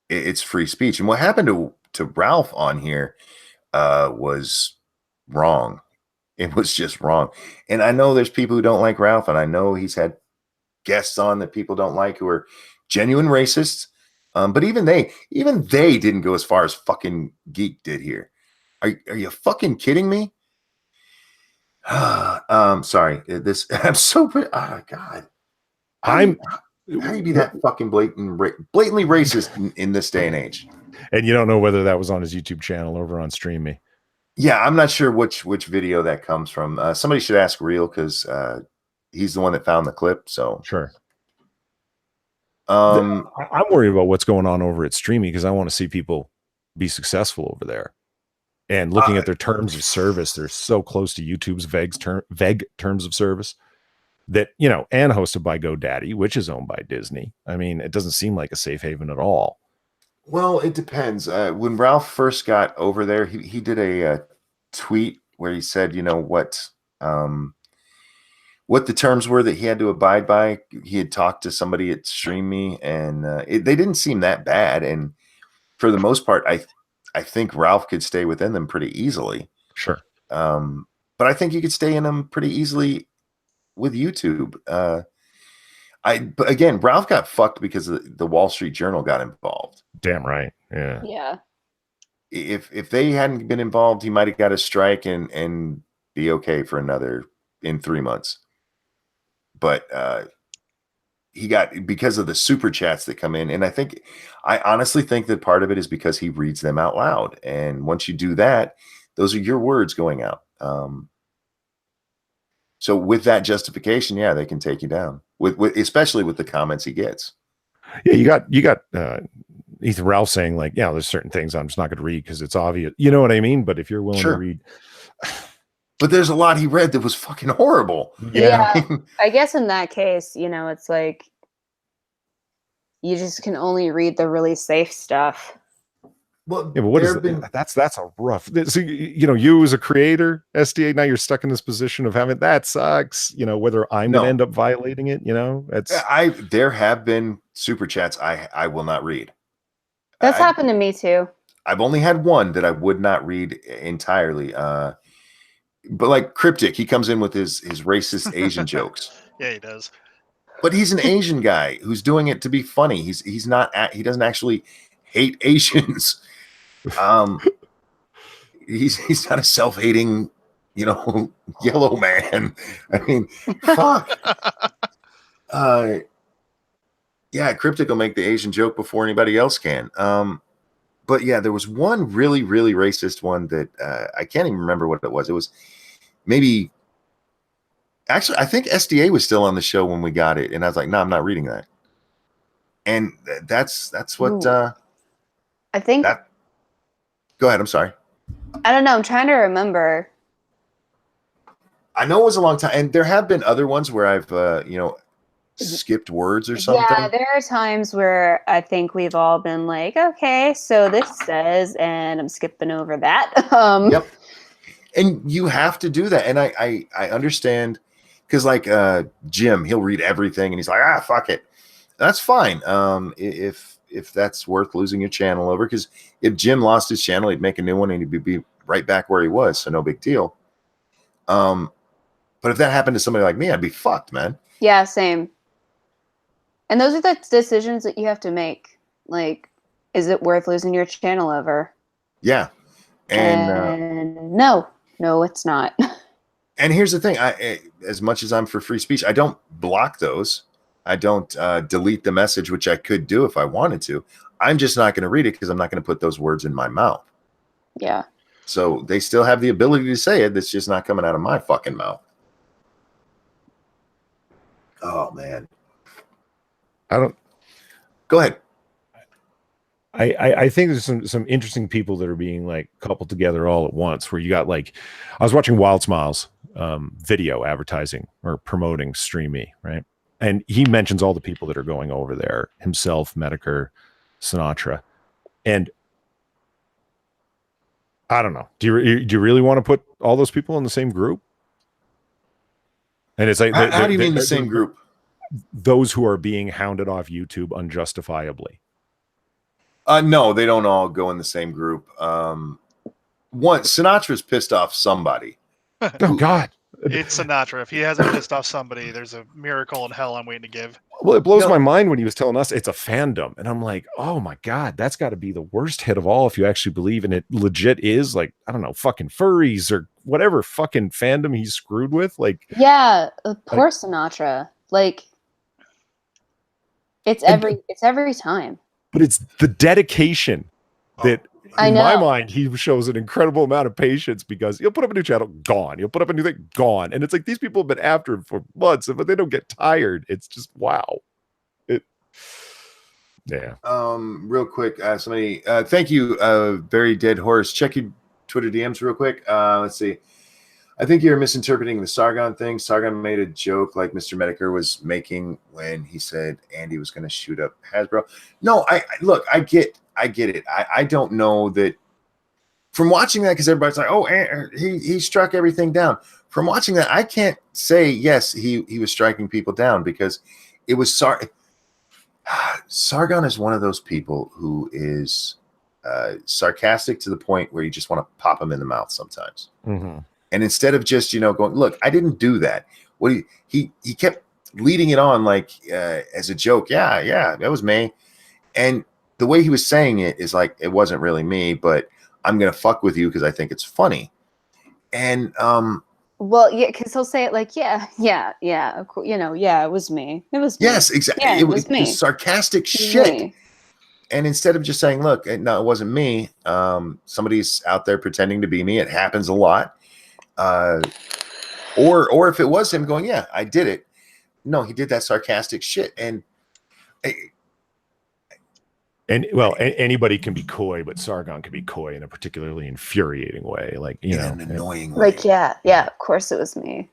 it's free speech. And what happened to Ralph on here was wrong. It was just wrong. And I know there's people who don't like Ralph, and I know he's had guests on that people don't like who are genuine racists. But even they didn't go as far as fucking Geek did here. Are you fucking kidding me? Sorry. I'm so oh God. How do you be that fucking blatantly racist in this day and age? And you don't know whether that was on his YouTube channel over on Stream Me. Yeah, I'm not sure which video that comes from. Somebody should ask Real because he's the one that found the clip. So sure. I'm worried about what's going on over at Stream Me because I want to see people be successful over there. And looking at their terms of service, they're so close to YouTube's vague terms of service. That, you know, and hosted by GoDaddy, which is owned by Disney. I mean, it doesn't seem like a safe haven at all. Well, it depends. When Ralph first got over there, he did a tweet where he said, you know, what the terms were that he had to abide by. He had talked to somebody at Stream Me, and they didn't seem that bad. And for the most part, I think Ralph could stay within them pretty easily. Sure. But I think you could stay in them pretty easily with YouTube. But again, Ralph got fucked because the Wall Street Journal got involved. Damn right. Yeah. Yeah. If they hadn't been involved, he might have got a strike and be okay for in 3 months. But he got, because of the super chats that come in, and I honestly think that part of it is because he reads them out loud. And once you do that, those are your words going out. So with that justification, yeah, they can take you down with especially with the comments he gets. Yeah, you got Ethan Ralph saying like, yeah, there's certain things I'm just not going to read because it's obvious. You know what I mean? But if you're willing to read, but there's a lot he read that was fucking horrible. Yeah, I guess in that case, you know, it's like you just can only read the really safe stuff. Well, yeah, but what is that's a rough. So, you know, you as a creator, SDA, now you're stuck in this position of having that sucks. You know, whether I'm going to end up violating it. You know, there have been super chats I will not read. That's happened to me too. I've only had one that I would not read entirely. But like Cryptic, he comes in with his racist Asian jokes. Yeah, he does. But he's an Asian guy who's doing it to be funny. He doesn't actually hate Asians. he's not a self-hating, yellow man. I mean, fuck. Yeah, Cryptic will make the Asian joke before anybody else can. But yeah, there was one really, really racist one that I can't even remember what it was. It was maybe, actually, I think SDA was still on the show when we got it, and I was like, no, I'm not reading that. And that's what I think. Go ahead. I'm sorry. I don't know. I'm trying to remember. I know it was a long time, and there have been other ones where I've skipped words or something. Yeah, there are times where I think we've all been like, okay, so this says, and I'm skipping over that. Yep. And you have to do that. And I understand, because like Jim, he'll read everything and he's like, fuck it. That's fine. If that's worth losing your channel over, because if Jim lost his channel, he'd make a new one and he'd be right back where he was. So no big deal. But if that happened to somebody like me, I'd be fucked, man. Yeah, same. And those are the decisions that you have to make. Like, is it worth losing your channel over? Yeah. And no, it's not. And here's the thing. As much as I'm for free speech, I don't block those. I don't delete the message, which I could do if I wanted to. I'm just not going to read it because I'm not going to put those words in my mouth. Yeah. So they still have the ability to say it. That's just not coming out of my fucking mouth. Oh, man. Go ahead. I think there's some interesting people that are being like coupled together all at once, where you got like, I was watching Wild Smiles video advertising or promoting Stream Me, right? And he mentions all the people that are going over there, himself, Medicare, Sinatra. And I don't know. Do you really want to put all those people in the same group? And it's like, how do you mean the same group? Those who are being hounded off YouTube unjustifiably. No, they don't all go in the same group. Sinatra's pissed off somebody. Oh God. It's Sinatra. If he hasn't pissed off somebody, there's a miracle in hell I'm waiting to give. Well, it blows my mind when he was telling us it's a fandom. And I'm like, oh my God, that's got to be the worst hit of all if you actually believe in it legit is, like, I don't know, fucking furries or whatever fucking fandom he's screwed with. Like, yeah, poor Sinatra. Like, it's every time. But it's the dedication that, in my mind, he shows an incredible amount of patience, because he'll put up a new channel, gone. He'll put up a new thing, gone. And it's like, these people have been after him for months, but they don't get tired. It's just, wow. Yeah. Real quick, somebody, thank you, Very Dead Horse. Check your Twitter DMs real quick. Let's see. I think you're misinterpreting the Sargon thing. Sargon made a joke like Mr. Medicare was making when he said Andy was going to shoot up Hasbro. No, look, I get it. I don't know that from watching that, because everybody's like, oh, he struck everything down. From watching that, I can't say yes, he was striking people down, because it was Sargon is one of those people who is sarcastic to the point where you just want to pop him in the mouth sometimes. Mm-hmm. And instead of just, going, look, I didn't do that. He kept leading it on like as a joke. Yeah, that was me. And the way he was saying it is like, it wasn't really me, but I'm going to fuck with you because I think it's funny. And well, yeah, because he'll say it like, yeah, of course, yeah, it was me. It was me. Yes, exactly. Yeah, it was me. Sarcastic shit. And instead of just saying, look, no, it wasn't me. Somebody's out there pretending to be me. It happens a lot. Or if it was him going, yeah, I did it. No, he did that sarcastic shit. And anybody can be coy, but Sargon can be coy in a particularly infuriating way. Like, an annoying way. Like, yeah, of course it was me.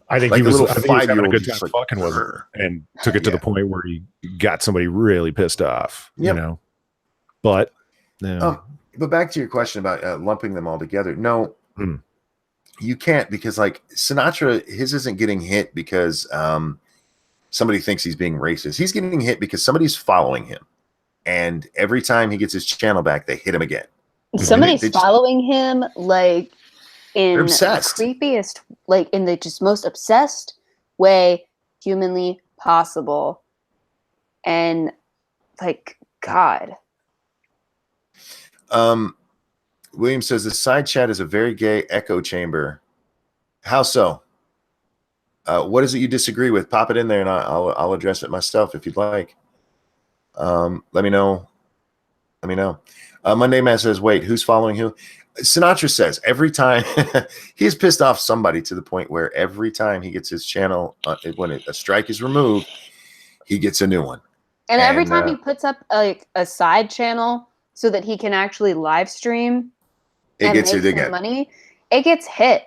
I think like he was having a good time fucking with her, and took it to the point where he got somebody really pissed off. Yep. But back to your question about lumping them all together. No, you can't, because like Sinatra, his isn't getting hit because somebody thinks he's being racist. He's getting hit because somebody's following him, and every time he gets his channel back, they hit him again. Somebody's following him, like, in the creepiest, like in the just most obsessed way humanly possible. And like, God. William says the side chat is a very gay echo chamber. How so? What is it you disagree with? Pop it in there, and I'll address it myself if you'd like. Let me know. Let me know. Monday Man says, wait, who's following who? Sinatra says every time he's pissed off somebody to the point where every time he gets his channel, when a strike is removed, he gets a new one. And every time he puts up like a side channel so that he can actually live stream and make some money, it gets hit.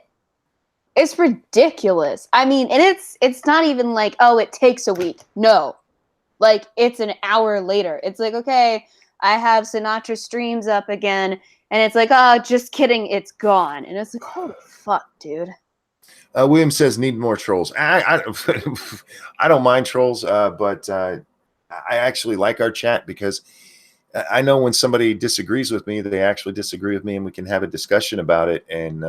It's ridiculous. I mean, and it's not even like, oh, it takes a week. No. Like, it's an hour later. It's like, okay, I have Sinatra streams up again. And it's like, oh, just kidding. It's gone. And it's like, holy fuck, dude. William says, need more trolls. I don't mind trolls, but I actually like our chat because I know when somebody disagrees with me, they actually disagree with me and we can have a discussion about it. And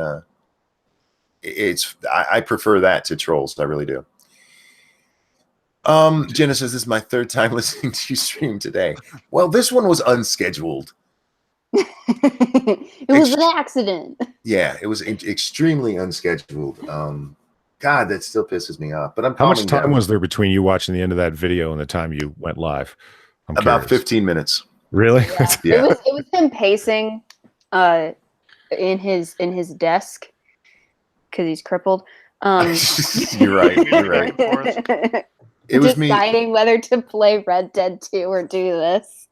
I prefer that to trolls. I really do. Jenna says, this is my third time listening to you stream today. Well, this one was unscheduled. It was an accident. Yeah, it was extremely unscheduled. God, that still pisses me off. But How much time was there between you watching the end of that video and the time you went live? About 15 minutes. Really? Yeah. Yeah. It was him pacing in his desk because he's crippled. You're right. You're right. It was deciding whether to play Red Dead 2 or do this.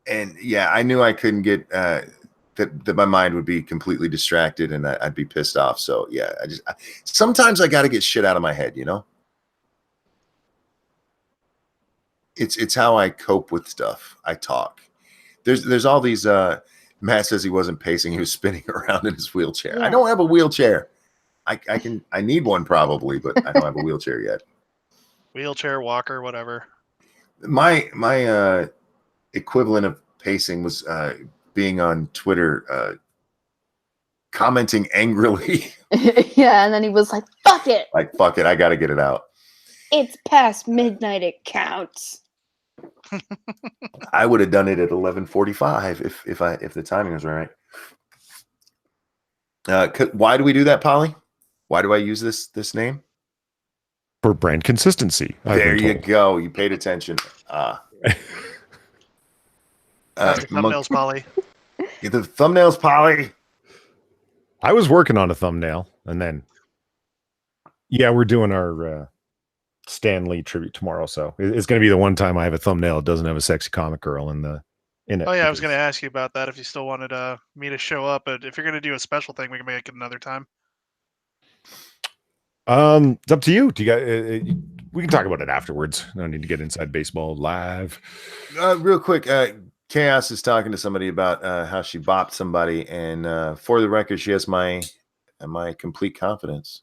And yeah, I knew I couldn't get that my mind would be completely distracted and I'd be pissed off. So yeah, sometimes I got to get shit out of my head, you know. It's how I cope with stuff. I talk. There's all these. Matt says he wasn't pacing; he was spinning around in his wheelchair. Yeah. I don't have a wheelchair. I need one probably, but I don't have a wheelchair yet. Wheelchair, walker, whatever. My equivalent of pacing was being on Twitter, commenting angrily. Yeah, and then he was like, "Fuck it!" Like, "Fuck it, I got to get it out." It's past midnight. It counts. I would have done it at 11:45 if the timing was right. Why do we do that, Polly? Why do I use this name? For brand consistency. There you go. You paid attention. Thumbnails, Polly. Get the thumbnails, Polly. I was working on a thumbnail, and then we're doing our Stan Lee tribute tomorrow, so it's going to be the one time I have a thumbnail that doesn't have a sexy comic girl in it. Oh yeah, I was going to ask you about that if you still wanted me to show up, but if you're going to do a special thing, we can make it another time. It's up to you. Do you guys? We can talk about it afterwards. I don't need to get inside baseball live. Real quick, Chaos is talking to somebody about how she bopped somebody, and for the record, she has my complete confidence.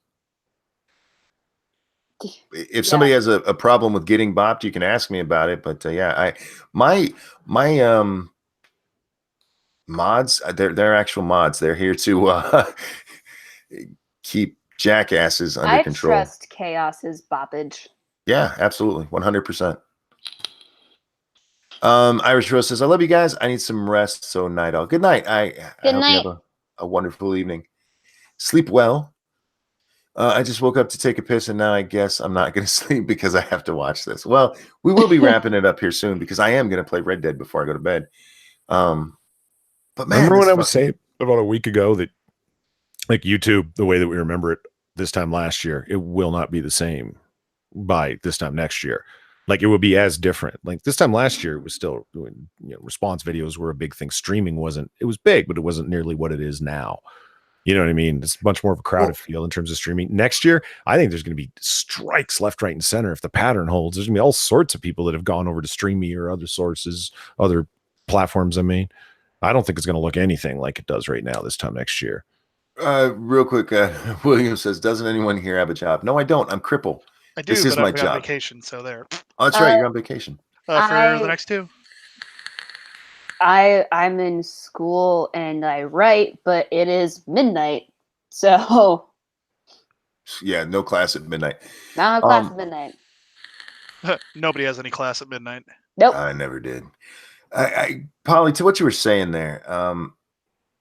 If somebody has a problem with getting bopped, you can ask me about it. But my mods, they're actual mods. They're here to keep jackasses under control. I trust Chaos's boppage. Yeah, absolutely, 100%. Irish Rose says, "I love you guys. I need some rest. So night all. Good night. I hope you have a wonderful evening. Sleep well. I just woke up to take a piss, and now I guess I'm not going to sleep because I have to watch this. Well, we will be wrapping it up here soon because I am going to play Red Dead before I go to bed. But man, remember when I was saying about a week ago that like YouTube, the way that we remember it this time last year, it will not be the same by this time next year. Like it will be as different. Like this time last year, it was still doing, response videos were a big thing. Streaming wasn't. It was big, but it wasn't nearly what it is now. You know what I mean? It's much more of a crowded feel in terms of streaming. Next year, I think there's going to be strikes left, right, and center. If the pattern holds, there's going to be all sorts of people that have gone over to StreamMe or other sources, other platforms. I mean, I don't think it's going to look anything like it does right now this time next year. Real quick, William says, "Doesn't anyone here have a job?" No, I don't. I'm crippled. I do. This is my job. On vacation, so there. Oh, that's right. You're on vacation for the next two. I'm in school and I write, but it is midnight, so yeah, no class at midnight. Not a class at midnight. Nobody has any class at midnight. Nope. I never did. Polly, to what you were saying there,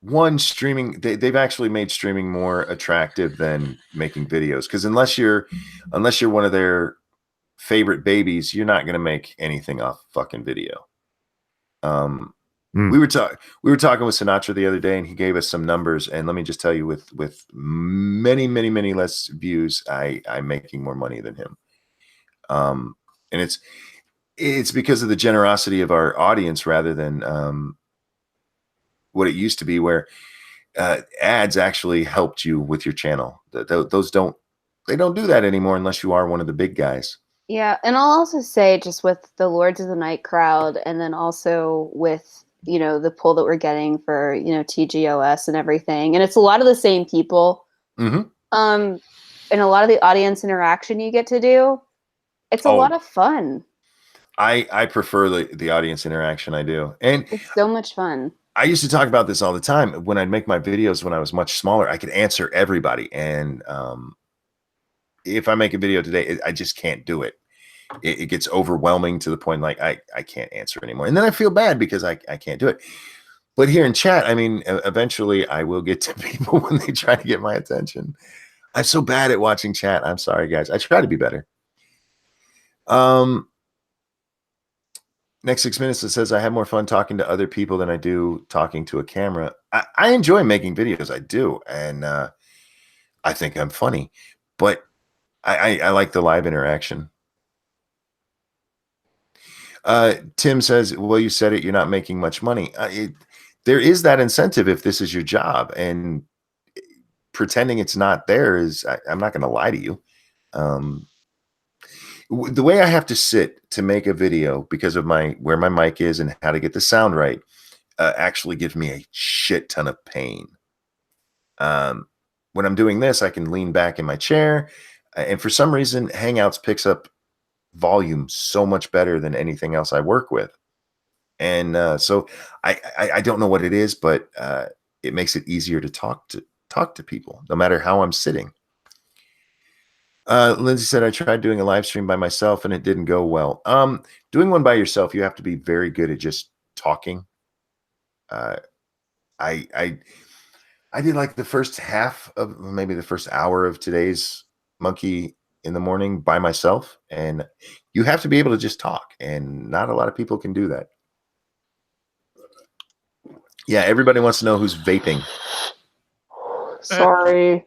one, streaming, they've actually made streaming more attractive than making videos, because unless you're one of their favorite babies, you're not going to make anything off fucking video. We were talking with Sinatra the other day, and he gave us some numbers, and let me just tell you, with many less views, I'm making more money than him. And it's because of the generosity of our audience rather than what it used to be, where ads actually helped you with your channel. Those don't do that anymore unless you are one of the big guys. Yeah, and I'll also say, just with the Lords of the Night crowd, and then also with, you know, the pull that we're getting for, you know, TGOS and everything, and it's a lot of the same people. Mm-hmm. And a lot of the audience interaction you get to do, it's a lot of fun. I prefer the audience interaction. I do, and it's so much fun. I used to talk about this all the time when I'd make my videos when I was much smaller. I could answer everybody, and if I make a video today, I just can't do it. It gets overwhelming to the point like I can't answer anymore, and then I feel bad because I can't do it. But here in chat, I mean, eventually I will get to people when they try to get my attention. I'm so bad at watching chat. I'm sorry, guys. I try to be better. Next 6 minutes, it says I have more fun talking to other people than I do talking to a camera. I enjoy making videos. I do, and I think I'm funny, but I like the live interaction. Tim says, well, you said it, you're not making much money. There is that incentive if this is your job, and pretending it's not there is, I'm not going to lie to you. The way I have to sit to make a video because of where my mic is and how to get the sound right actually gives me a shit ton of pain. When I'm doing this, I can lean back in my chair, and for some reason, Hangouts picks up volume so much better than anything else I work with. And so I don't know what it is, but it makes it easier to talk to people, no matter how I'm sitting. Lindsay said, I tried doing a live stream by myself and it didn't go well. Doing one by yourself, you have to be very good at just talking. I did like the first half of maybe the first hour of today's Monkey in the Morning by myself, and you have to be able to just talk, and not a lot of people can do that. Yeah, everybody wants to know who's vaping. Sorry.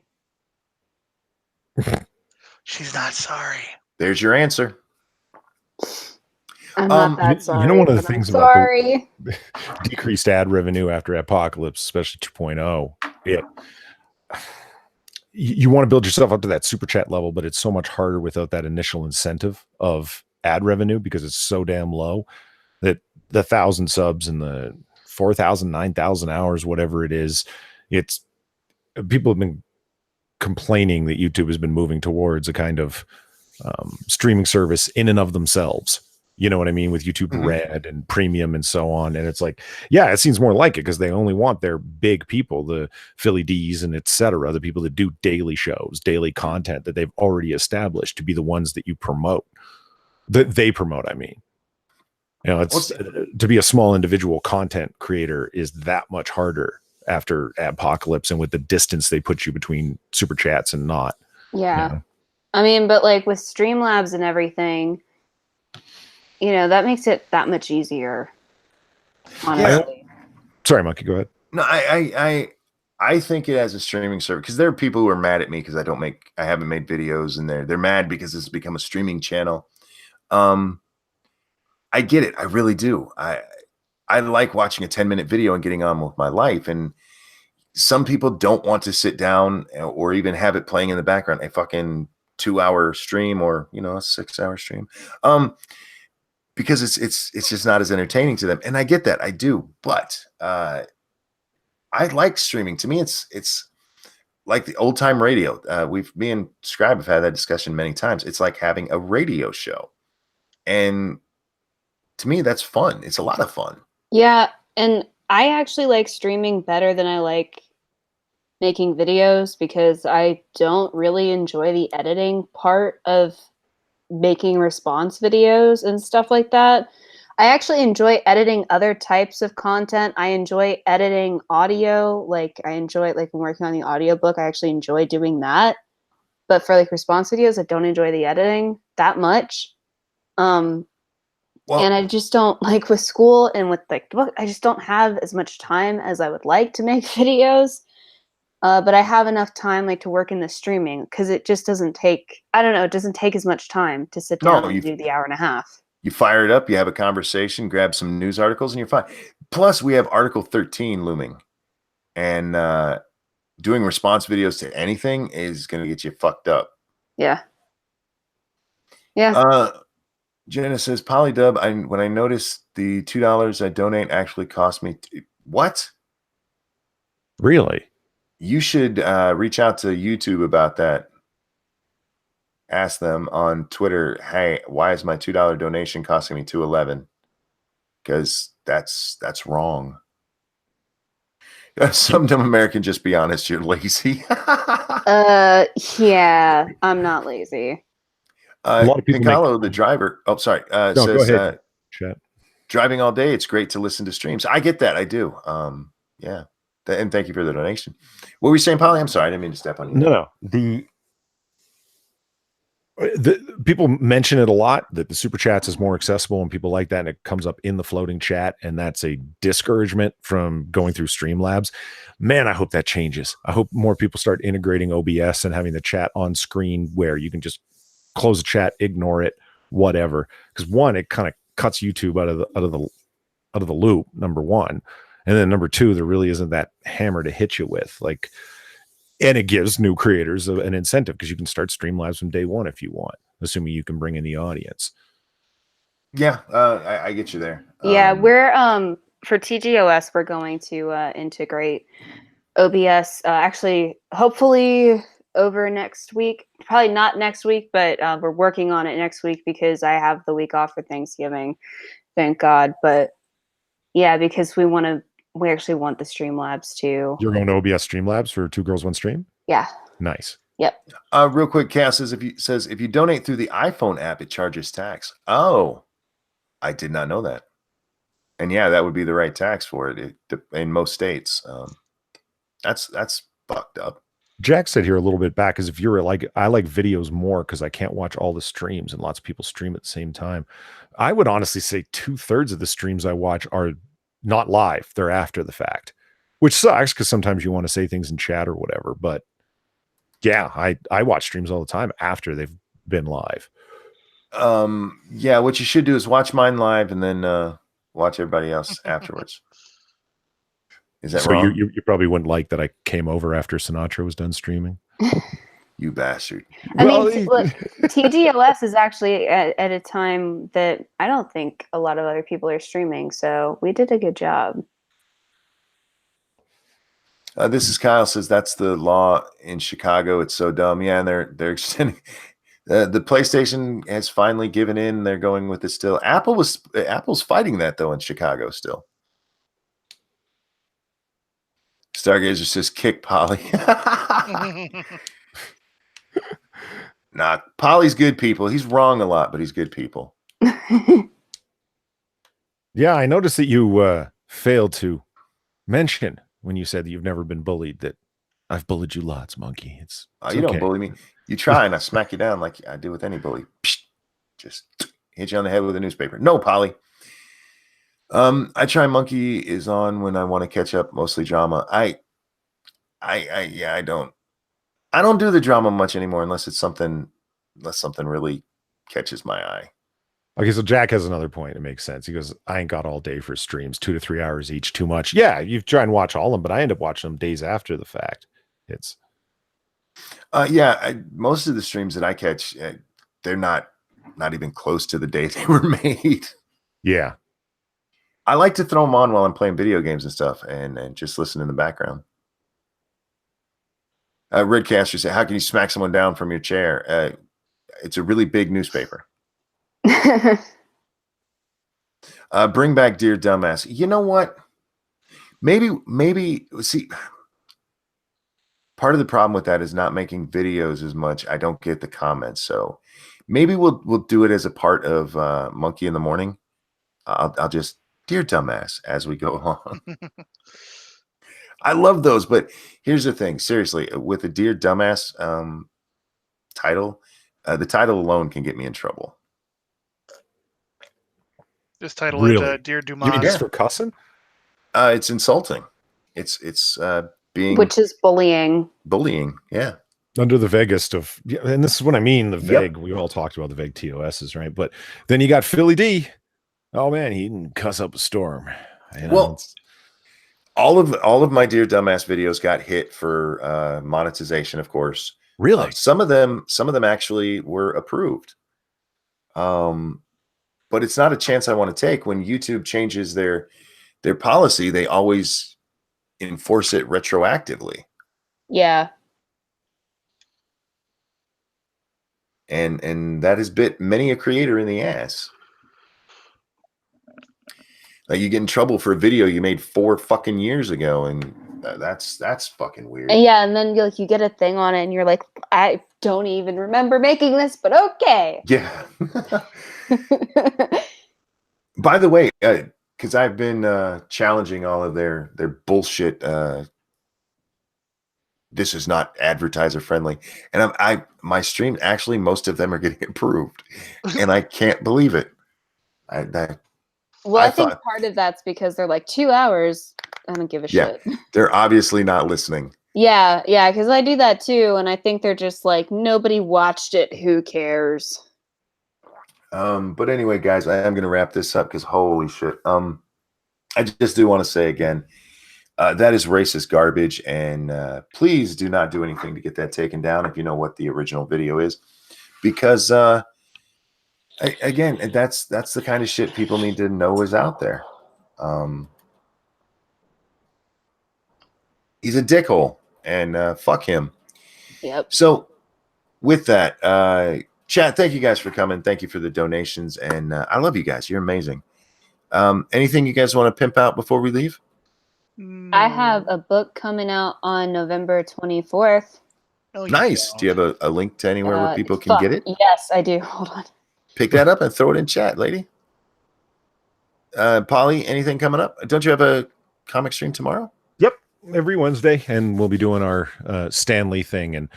She's not sorry. There's your answer. I'm not that sorry. You know, one of the things about the decreased ad revenue after Apocalypse, especially 2.0, you want to build yourself up to that super chat level, but it's so much harder without that initial incentive of ad revenue because it's so damn low that the 1,000 subs and the 4,000, 9,000 hours, whatever it is, it's people have been complaining that YouTube has been moving towards a kind of streaming service in and of themselves. You know what I mean? With YouTube Red and Premium and so on. And it's like, yeah, it seems more like it because they only want their big people, the Philly D's and etc., the people that do daily shows, daily content that they've already established to be the ones that you promote, that they promote, I mean. You know, it's to be a small individual content creator is that much harder after Apocalypse and with the distance they put you between super chats and not. Yeah. You know? I mean, but like with Streamlabs and everything, you know, that makes it that much easier. Honestly. Yeah. Sorry, Monkey, go ahead. No, I think it as a streaming service, because there are people who are mad at me because I haven't made videos, and they're mad because it's become a streaming channel. I get it. I really do. I like watching a 10-minute video and getting on with my life. And some people don't want to sit down or even have it playing in the background, a fucking 2-hour stream or, you know, a 6-hour stream. Because it's just not as entertaining to them. And I get that. I do. But I like streaming. To me, it's like the old time radio. Me and Scribe have had that discussion many times. It's like having a radio show. And to me, that's fun. It's a lot of fun. Yeah. And I actually like streaming better than I like making videos because I don't really enjoy the editing part of making response videos and stuff like that. I actually enjoy editing other types of content. I enjoy editing audio. Like I enjoy like when working on the audiobook, I actually enjoy doing that. But for like response videos, I don't enjoy the editing that much. And I just don't like with school and with like the book, I just don't have as much time as I would like to make videos. But I have enough time like to work in the streaming because it just doesn't take, I don't know, it doesn't take as much time to sit down and do the hour and a half. You fire it up, you have a conversation, grab some news articles, and you're fine. Plus, we have Article 13 looming. And doing response videos to anything is going to get you fucked up. Yeah. Yeah. Jenna says, Polydub, when I noticed the $2 I donate actually cost me. What? Really? You should reach out to YouTube about that. Ask them on Twitter, hey, why is my $2 donation costing me $2.11? Because that's wrong. Some dumb American, just be honest, you're lazy. Yeah, I'm not lazy. A lot of people Piccolo, the driver. Oh, sorry. No, says, go ahead. Chat. Driving all day, it's great to listen to streams. I get that. I do. Yeah. And thank you for the donation. What were you saying, Polly? I'm sorry. I didn't mean to step on you. No. The people mention it a lot that the super chats is more accessible and people like that, and it comes up in the floating chat, and that's a discouragement from going through Streamlabs. Man, I hope that changes. I hope more people start integrating OBS and having the chat on screen where you can just close the chat, ignore it, whatever. Because one, it kind of cuts YouTube out of the loop, number one, and then number two, there really isn't that hammer to hit you with, like. And it gives new creators an incentive because you can start Streamlabs from day one if you want, assuming you can bring in the audience. Yeah, I get you there. Yeah, we're for TGOS, we're going to integrate OBS. Actually, hopefully over next week. Probably not next week, but we're working on it next week because I have the week off for Thanksgiving. Thank God. But yeah, because we actually want the Streamlabs to. You're going to OBS Streamlabs for Two Girls One Stream? Yeah. Nice. Yep. Real quick, Cass says if you donate through the iPhone app, it charges tax. Oh, I did not know that. And yeah, that would be the right tax for it in most states. That's fucked up. Jack said here a little bit back is if you're like, I like videos more because I can't watch all the streams and lots of people stream at the same time. I would honestly say 2/3 of the streams I watch are not live. They're after the fact, which sucks because sometimes you want to say things in chat or whatever. But yeah, I watch streams all the time after they've been live. Yeah, what you should do is watch mine live and then watch everybody else afterwards. Is that wrong? You probably wouldn't like that I came over after Sinatra was done streaming. You bastard. I mean, look, TDOS is actually at a time that I don't think a lot of other people are streaming, so we did a good job. This is Kyle says that's the law in Chicago. It's so dumb. Yeah, and they're extending. The PlayStation has finally given in. They're going with it still. Apple's fighting that though in Chicago still. Stargazer says kick Polly. Nah, Polly's good people. He's wrong a lot, but he's good people. Yeah, I noticed that you failed to mention when you said that you've never been bullied that I've bullied you lots, Monkey. It's you don't bully me. You try and I smack you down like I do with any bully. Just hit you on the head with a newspaper. No, Polly. I try. Monkey is on when I want to catch up. Mostly drama. I don't do the drama much anymore unless something really catches my eye. Okay, so Jack has another point. It makes sense. He goes, I ain't got all day for streams, 2 to 3 hours each, too much. Yeah, you try and watch all of them, but I end up watching them days after the fact. It's most of the streams that I catch, they're not even close to the day they were made. Yeah. I like to throw them on while I'm playing video games and stuff and just listen in the background. Redcaster said, how can you smack someone down from your chair? It's a really big newspaper. Bring back Dear Dumbass. You know what? Maybe see, part of the problem with that is not making videos as much. I don't get the comments. So maybe we'll do it as a part of Monkey in the Morning. I'll just dear dumbass as we go along. I love those, but here's the thing. Seriously, with the dear dumbass title, the title alone can get me in trouble. Just title Really? it Dear You mean Dumas. just for cussing? It's insulting. It's being Which is bullying. bullying. Yeah. Under the vaguest of, yeah, and this is what I mean, the Yep. vague. We all talked about the vague TOSs, right? But then you got Philly D. Oh man, he can cuss up a storm. You know, Well, all of my dear dumbass videos got hit for monetization, of course. really? Some of them actually were approved. But it's not a chance I want to take. When YouTube changes their policy, they always enforce it retroactively. Yeah. And that has bit many a creator in the ass. Like you get in trouble for a video you made 4 fucking years ago, and that's fucking weird. And yeah, and then you get a thing on it, and you're like, I don't even remember making this, but okay. Yeah. By the way, because I've been challenging all of their bullshit. This is not advertiser friendly, and my stream actually most of them are getting approved, and I can't believe it. I think part of that's because they're like 2 hours. I don't give a shit. They're obviously not listening. Yeah, because I do that too, and I think they're just like, nobody watched it. Who cares? But anyway, guys, I am going to wrap this up because holy shit. I just do want to say again, that is racist garbage, and please do not do anything to get that taken down if you know what the original video is, because again, that's the kind of shit people need to know is out there. He's a dickhole, and fuck him. Yep. So with that, chat, thank you guys for coming. Thank you for the donations, and I love you guys. You're amazing. Anything you guys want to pimp out before we leave? I have a book coming out on November 24th. Oh, nice. Do you have a link to anywhere where people can get it? Yes, I do. Hold on. Pick that up and throw it in chat, lady. Polly, anything coming up? Don't you have a comic stream tomorrow? Yep, every Wednesday, and we'll be doing our Stanley thing. And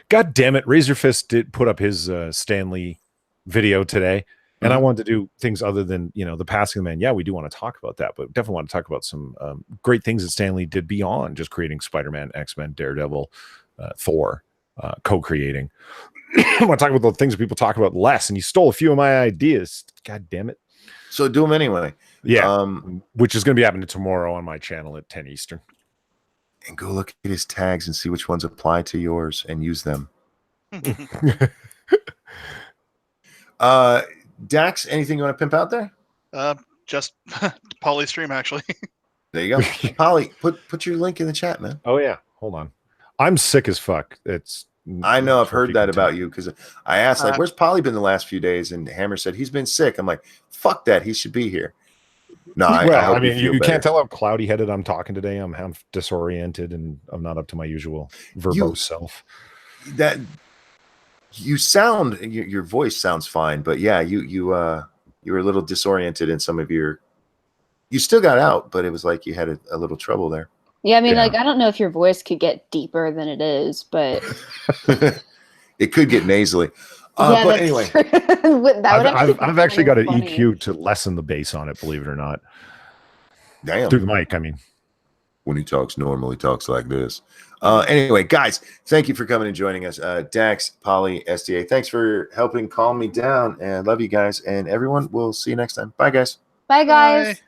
God damn it, Razorfist did put up his Stanley video today. And I wanted to do things other than, the passing of the man. Yeah, we do want to talk about that, but definitely want to talk about some great things that Stanley did beyond just creating Spider-Man, X-Men, Daredevil, Thor, co-creating. I want to talk about the things that people talk about less, and you stole a few of my ideas. God damn it. So do them anyway. Yeah, which is going to be happening tomorrow on my channel at 10 Eastern. And go look at his tags and see which ones apply to yours and use them. Dax, anything you want to pimp out there? Just Polly's stream, actually. There you go. Polly, put your link in the chat, man. Oh yeah, hold on. I'm sick as fuck. I know, I've heard that about you, because I asked, where's Polly been the last few days? And Hammer said he's been sick. I'm like, fuck that, he should be here. No, I mean, you can't tell how cloudy headed I'm talking today. I'm disoriented, and I'm not up to my usual verbose self. That you sound, your voice sounds fine, but yeah, you were a little disoriented in some of your. You still got out, but it was like you had a little trouble there. Yeah, I mean, I don't know if your voice could get deeper than it is, but it could get nasally. But anyway, I've actually got an EQ to lessen the bass on it, believe it or not. Damn. Through the mic, I mean. When he talks normal, he talks like this. Anyway, guys, thank you for coming and joining us. Dax, Polly, SDA, thanks for helping calm me down. And love you guys. And everyone, we'll see you next time. Bye, guys. Bye, guys. Bye.